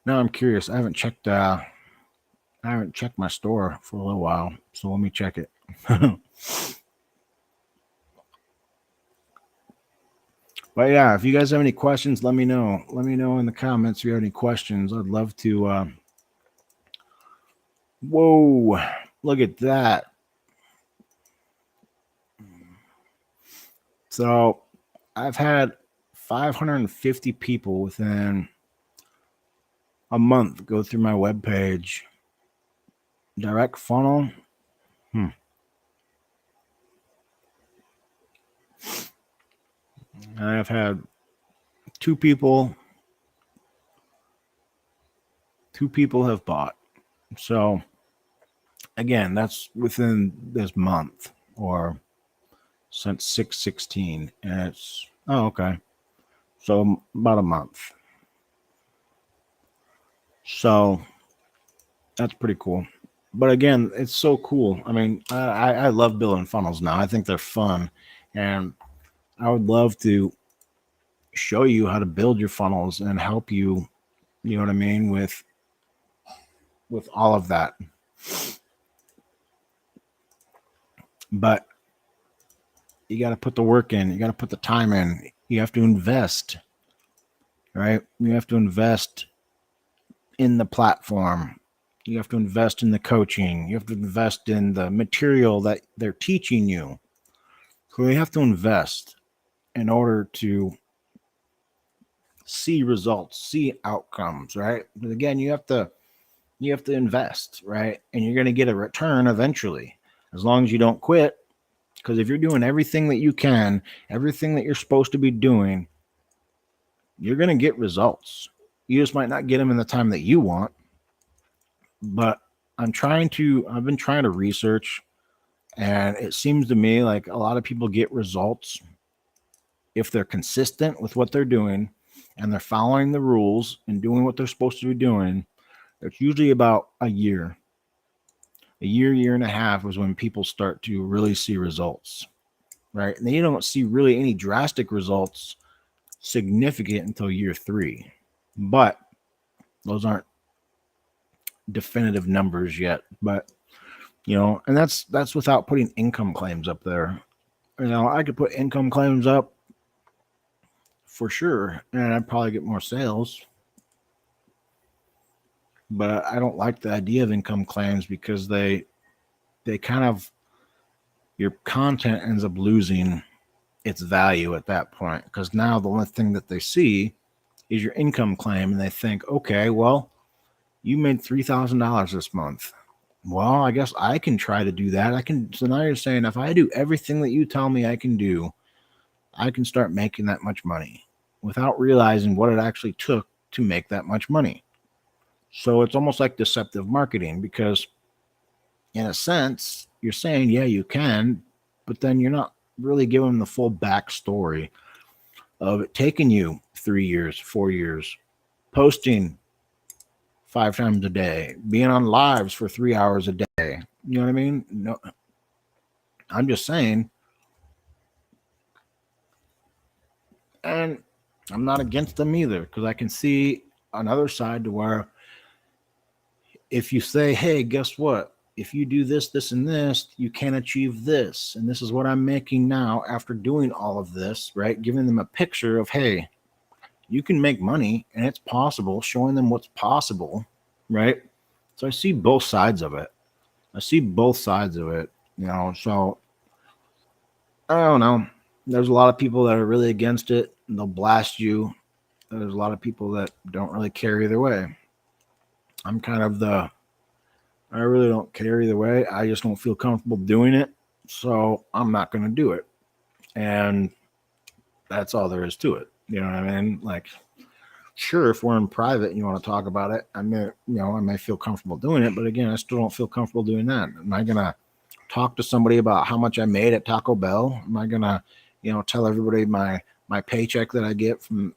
I'm curious. I haven't checked my store for a little while, so let me check it. But yeah, if you guys have any questions, let me know. Let me know in the comments if you have any questions. I'd love to. Whoa, look at that. So I've had 550 people within a month go through my webpage. Direct funnel. I've had two people have bought. So again, that's within this month or since 6/16, and it's okay. So about a month. So that's pretty cool. But again, it's so cool. I mean, I love building funnels now. I think they're fun, and I would love to show you how to build your funnels and help you. You know what I mean with all of that. But you got to put the work in. You got to put the time in. You have to invest, right? You have to invest in the platform. You have to invest in the coaching. You have to invest in the material that they're teaching you. So you have to invest in order to see results, see outcomes, right? But again, you have to invest, right? And you're going to get a return eventually, as long as you don't quit. Because if you're doing everything that you can, everything that you're supposed to be doing, you're going to get results. You just might not get them in the time that you want. But I've been trying to research And it seems to me like a lot of people get results if they're consistent with what they're doing and they're following the rules and doing what they're supposed to be doing. It's usually about a year and a half is when people start to really see results, right? And they don't see really any drastic results significant until year 3. But those aren't definitive numbers yet. But and that's without putting income claims up there. I could put income claims up for sure, and I'd probably get more sales. But I don't like the idea of income claims because they kind of your content ends up losing its value at that point because now the only thing that they see is your income claim and they think, okay, well, you made $3,000 this month. Well, I guess I can try to do that. I can. So now you're saying if I do everything that you tell me I can do, I can start making that much money without realizing what it actually took to make that much money. So it's almost like deceptive marketing because, in a sense, you're saying, yeah, you can, but then you're not really giving them the full backstory of it taking you 3 years, 4 years, posting 5 times a day, being on lives for 3 hours a day. You know what I mean? No, I'm just saying, and I'm not against them either because I can see another side to where if you say, hey, guess what? If you do this, this, and this, you can achieve this. And this is what I'm making now after doing all of this, right? Giving them a picture of, hey, you can make money and it's possible, showing them what's possible, right? So I see both sides of it. I see both sides of it, So I don't know. There's a lot of people that are really against it and they'll blast you. There's a lot of people that don't really care either way. I'm kind of I really don't care either way. I just don't feel comfortable doing it. So I'm not going to do it. And that's all there is to it. You know what I mean? Like, sure, if we're in private and you want to talk about it, I may feel comfortable doing it. But again, I still don't feel comfortable doing that. Am I going to talk to somebody about how much I made at Taco Bell? Am I going to, tell everybody my paycheck that I get from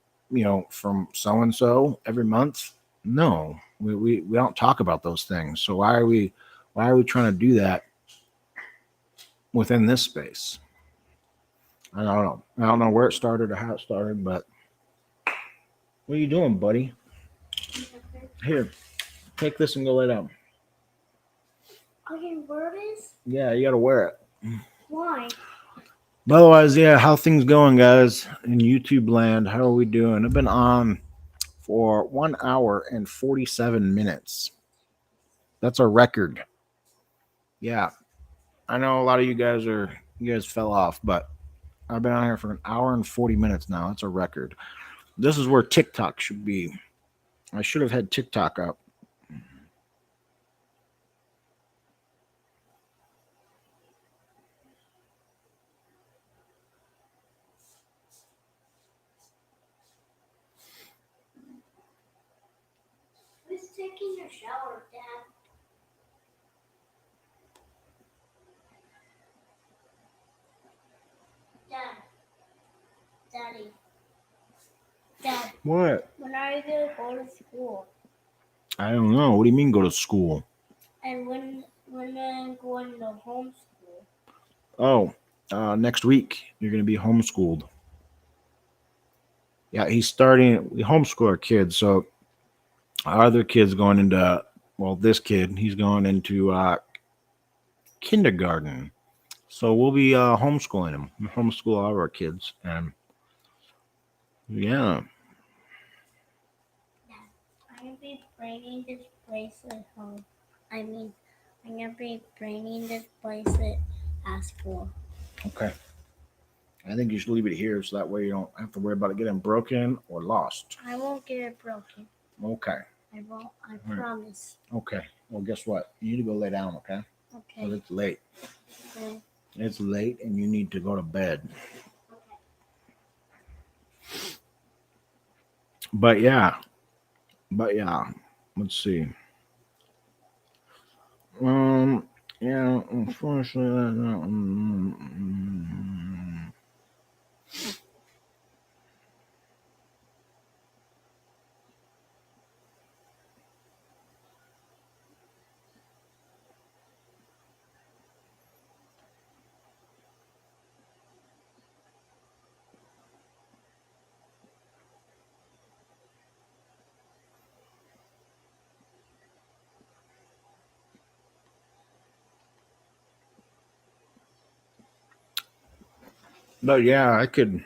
so and so every month? No, we don't talk about those things. So why are we trying to do that within this space? I don't know. I don't know where it started or how it started, but what are you doing, buddy? Here, take this and go lay down. I can wear this? Yeah, you got to wear it. Why? But otherwise, yeah, how things going, guys, in YouTube land? How are we doing? I've been on for 1 hour and 47 minutes. That's a record. Yeah, I know a lot of you guys fell off, but I've been on here for 1 hour and 40 minutes now. That's a record. This is where TikTok should be. I should have had TikTok up. Who's taking your shower, Dad? Dad. Daddy. Dad. What? When are you gonna go to school? I don't know. What do you mean go to school? And when I'm going to homeschool? Oh, next week you're going to be homeschooled. Yeah, he's starting. We homeschool our kids, so our other kid's going into. Well, this kid, he's going into kindergarten. So we'll be homeschooling him. We homeschool all of our kids, and yeah. Dad, I'm gonna be bringing this bracelet home. I mean, I'm gonna be bringing this bracelet at school. Okay. I think you should leave it here so that way you don't have to worry about it getting broken or lost. I won't get it broken. Okay. I won't. I right. promise. Okay. Well, guess what? You need to go lay down, okay? Okay. Because it's late. Okay. It's late and you need to go to bed. Okay. But yeah. Let's see. Um, Yeah, unfortunately, but yeah, I could.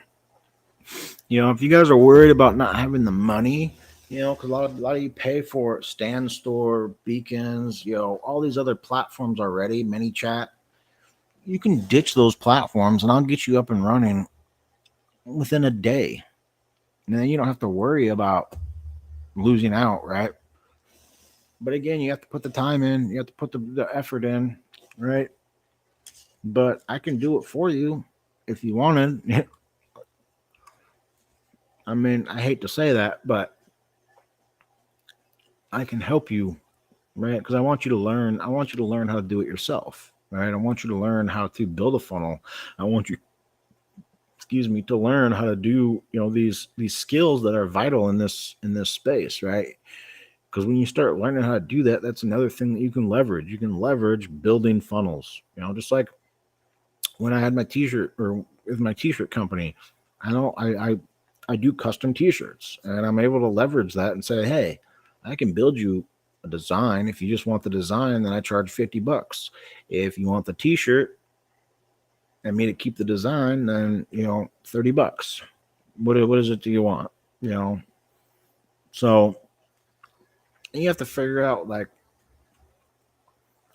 If you guys are worried about not having the money, because a lot of you pay for Stand Store, Beacons, all these other platforms already, ManyChat. You can ditch those platforms, and I'll get you up and running within a day. And then you don't have to worry about losing out, right? But again, you have to put the time in, you have to put the effort in, right? But I can do it for you if you wanted. I mean, I hate to say that, but I can help you, right? Because I want you to learn. I want you to learn how to do it yourself, right? I want you to learn how to build a funnel. I want you, excuse me, to learn how to do, these skills that are vital in this space, right? Because when you start learning how to do that, that's another thing that you can leverage. You can leverage building funnels. Just like when I had my t-shirt or with my t-shirt company, I know I do custom t-shirts, and I'm able to leverage that and say, hey, I can build you a design. If you just want the design, then I charge $50. If you want the t-shirt and me to keep the design, then $30. What is it do you want? You know, so you have to figure out like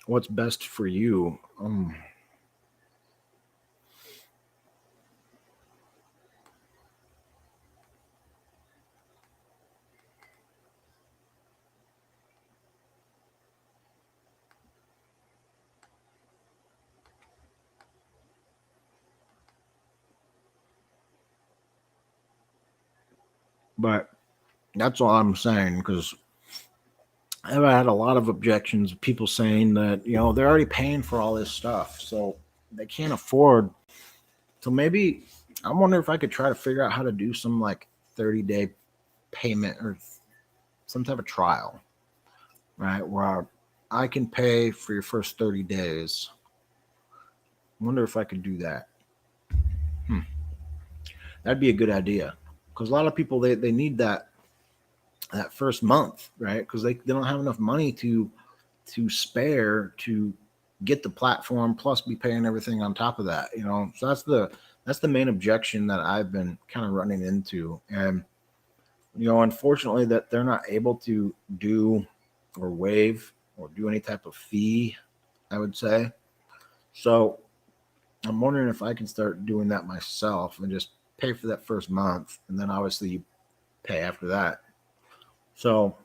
what's best for you. But that's all I'm saying because I've had a lot of objections. People saying that they're already paying for all this stuff, so they can't afford. So maybe I wonder if I could try to figure out how to do some like 30-day payment or some type of trial, right? Where I can pay for your first 30 days. I wonder if I could do that. Hmm. That'd be a good idea because a lot of people they need that first month, right? Because they don't have enough money to spare to get the platform plus be paying everything on top of that. So that's the main objection that I've been kind of running into, and unfortunately that they're not able to do or waive or do any type of fee, I would say. So I'm wondering if I can start doing that myself and just pay for that first month, and then obviously you pay after that. So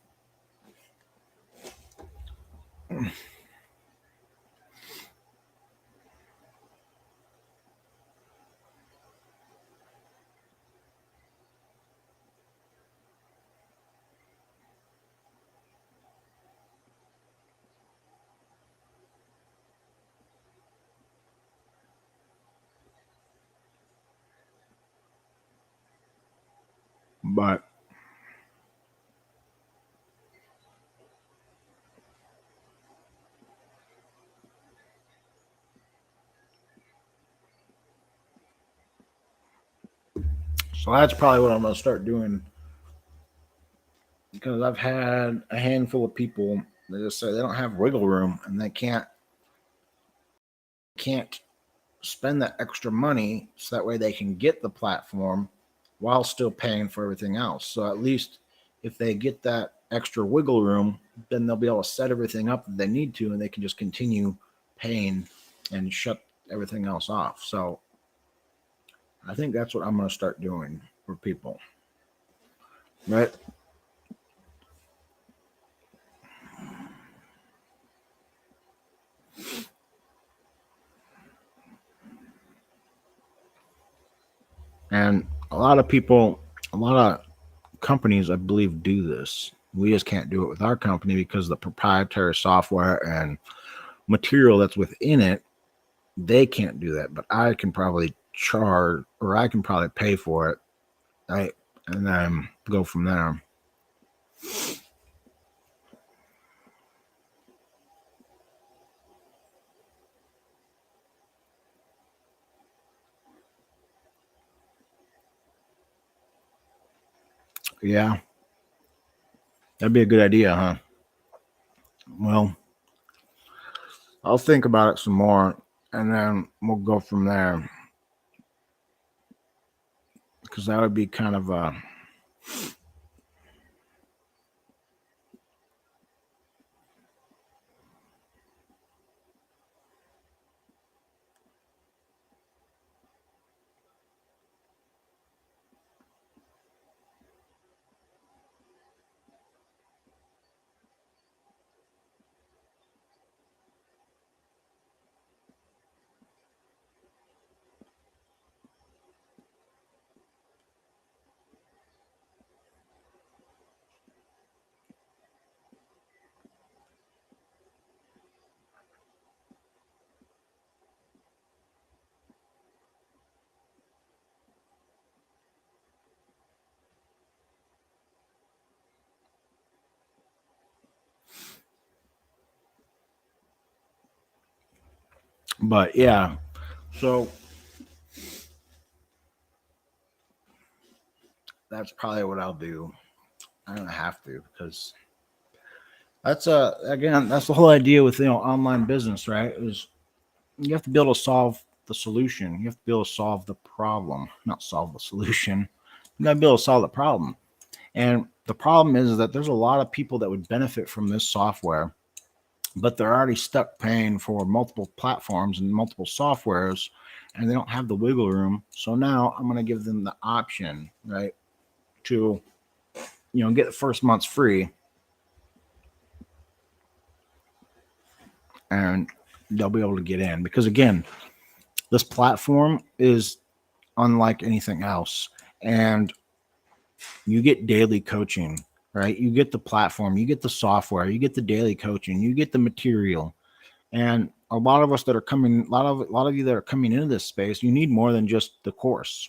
but so that's probably what I'm going to start doing because I've had a handful of people that just say they don't have wiggle room and they can't spend that extra money so that way they can get the platform while still paying for everything else. So at least if they get that extra wiggle room, then they'll be able to set everything up that they need to, and they can just continue paying and shut everything else off. So I think that's what I'm going to start doing for people, right? And a lot of people, a lot of companies, I believe, do this. We just can't do it with our company because of the proprietary software and material that's within it, they can't do that, but I can probably charge, or I can probably pay for it, right? And then go from there. Yeah, that'd be a good idea, huh? Well, I'll think about it some more, and then we'll go from there. Because that would be kind of but yeah. So that's probably what I'll do. I don't have to, because that's again, that's the whole idea with online business, right? Is you have to be able to solve the solution. You have to be able to solve the problem, not solve the solution. You got to be able to solve the problem. And the problem is that there's a lot of people that would benefit from this software, but they're already stuck paying for multiple platforms and multiple softwares, and they don't have the wiggle room. So now I'm going to give them the option, right, to get the first month's free, and they'll be able to get in, because again, this platform is unlike anything else, and you get daily coaching, right? You get the platform, you get the software, you get the daily coaching, you get the material. And a lot of us that are coming, a lot of you that are coming into this space, you need more than just the course,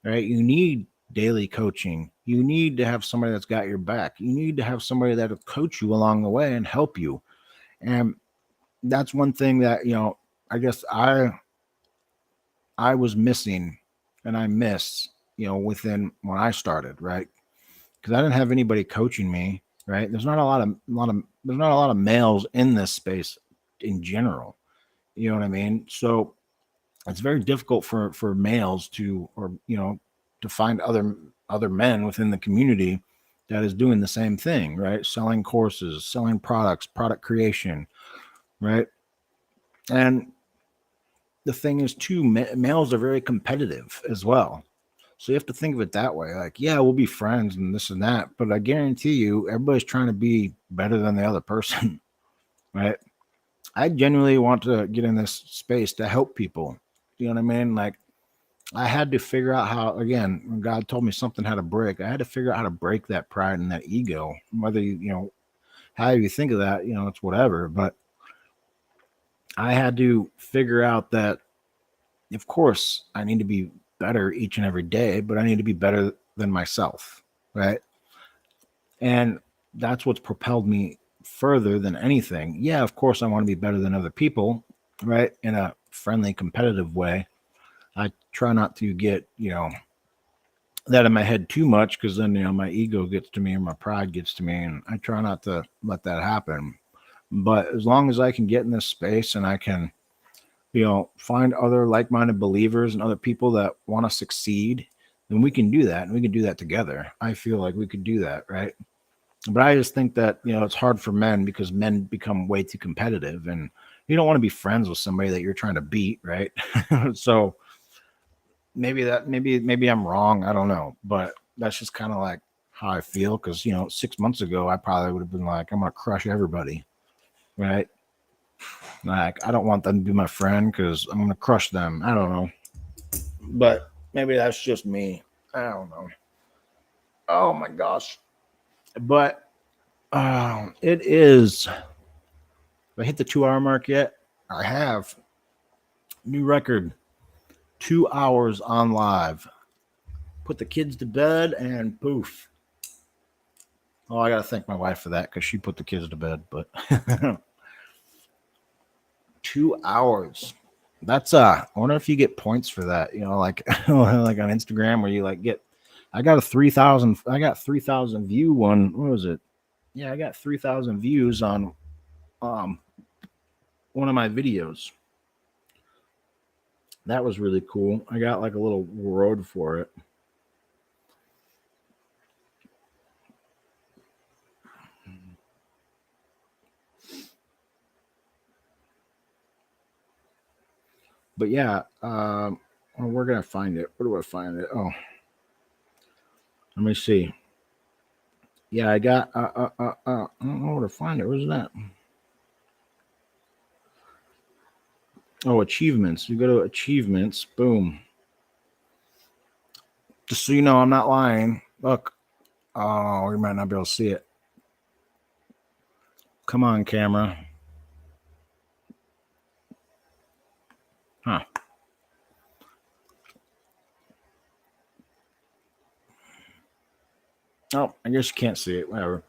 right? You need daily coaching. You need to have somebody that's got your back. You need to have somebody that'll coach you along the way and help you. And that's one thing that, I guess I was missing, and I miss, within when I started, right? Because I didn't have anybody coaching me, right? There's not a lot of males in this space in general. You know what I mean? So it's very difficult for males to, or to find other men within the community that is doing the same thing, right? Selling courses, selling products, product creation, right? And the thing is too, males are very competitive as well. So you have to think of it that way. Like, yeah, we'll be friends and this and that, but I guarantee you, everybody's trying to be better than the other person, right? I genuinely want to get in this space to help people. You know what I mean? Like, I had to figure out how, again, when God told me something had to break, I had to figure out how to break that pride and that ego. Whether how you think of that, it's whatever. But I had to figure out that, of course, I need to be better each and every day, but I need to be better than myself, right? And that's what's propelled me further than anything. Yeah, of course, I want to be better than other people, right? In a friendly, competitive way. I try not to get, that in my head too much, because then, my ego gets to me or my pride gets to me, and I try not to let that happen. But as long as I can get in this space and I can, find other like-minded believers and other people that want to succeed, then we can do that, and we can do that together. I feel like we could do that, right? But I just think that, it's hard for men, because men become way too competitive, and you don't want to be friends with somebody that you're trying to beat, right? So maybe I'm wrong. I don't know, but that's just kind of like how I feel. Because 6 months ago, I probably would have been like, I'm gonna crush everybody, right? Like, I don't want them to be my friend because I'm gonna crush them. I don't know, but maybe that's just me. I don't know. Oh my gosh, but it is I hit the 2 hour mark yet? I have. New record. 2 hours on live. Put the kids to bed and poof. Oh, I gotta thank my wife for that because she put the kids to bed. But 2 hours. That's I wonder if you get points for that. You know, like like on Instagram where you like get. I got 3,000 view one. What was it? Yeah, I got 3,000 views on um one of my videos. That was really cool. I got like a little reward for it. But yeah, well, we're gonna find it. Where do I find it? Oh, let me see. Yeah, I got. I don't know where to find it. Where's that? Oh, achievements. You go to achievements. Boom. Just so you know, I'm not lying. Look. Oh, you might not be able to see it. Come on, camera. Huh. Oh, I guess you can't see it. Whatever.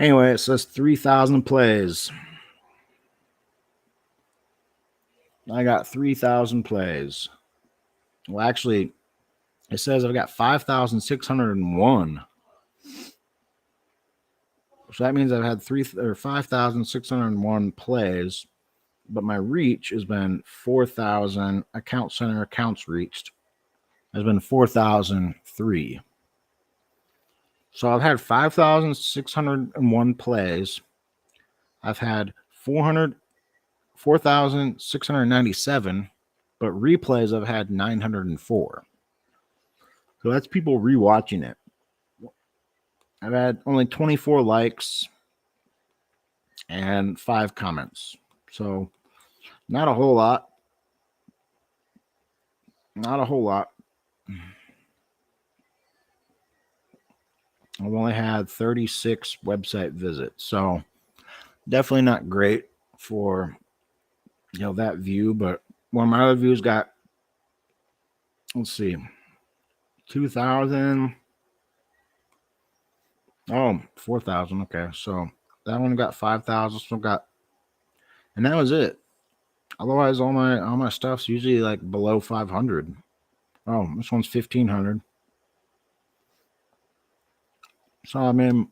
Anyway, it says 3,000 plays. I got 3,000 plays. Well, actually, it says I've got 5,601. So that means I've had 5,601 plays, but my reach has been 4,000. Account center accounts reached has been 4,003. So I've had 5,601 plays. I've had 4,697, but replays I've had 904. So that's people rewatching it. I've had only 24 likes and 5 comments. So not a whole lot. Not a whole lot. I've only had 36 website visits. So definitely not great for that view, but one of my other views got, let's see, 2,000. Oh, 4,000. Okay. So that one got 5,000. So got, and that was it. Otherwise, all my stuff's usually like below 500. Oh, this one's 1,500. So I mean,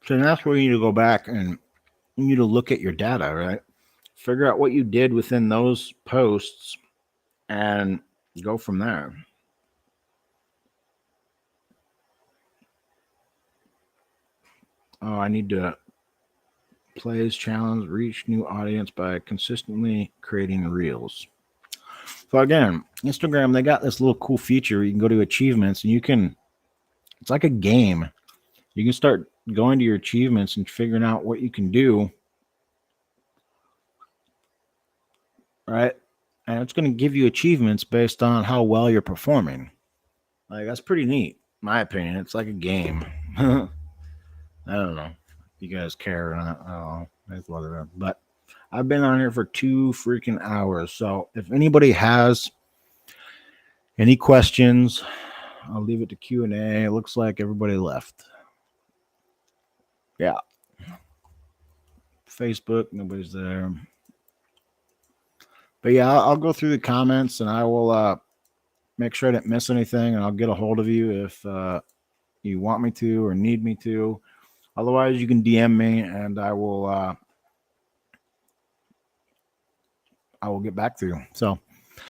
so that's where you need to go back and you need to look at your data, right? Figure out what you did within those posts and go from there. Oh, I need to plays challenge, reach new audience by consistently creating reels. So again, Instagram, they got this little cool feature where you can go to achievements and it's like a game. You can start going to your achievements and figuring out what you can do. Right. And it's going to give you achievements based on how well you're performing. Like, that's pretty neat, in my opinion. It's like a game. I don't know if you guys care or not. I don't know. That's whatever. But I've been on here for 2 freaking hours. So if anybody has any questions, I'll leave it to Q&A. It looks like everybody left. Yeah. Facebook, nobody's there. But yeah, I'll go through the comments and I will make sure I didn't miss anything, and I'll get a hold of you if you want me to or need me to. Otherwise, you can DM me and I will get back to you. So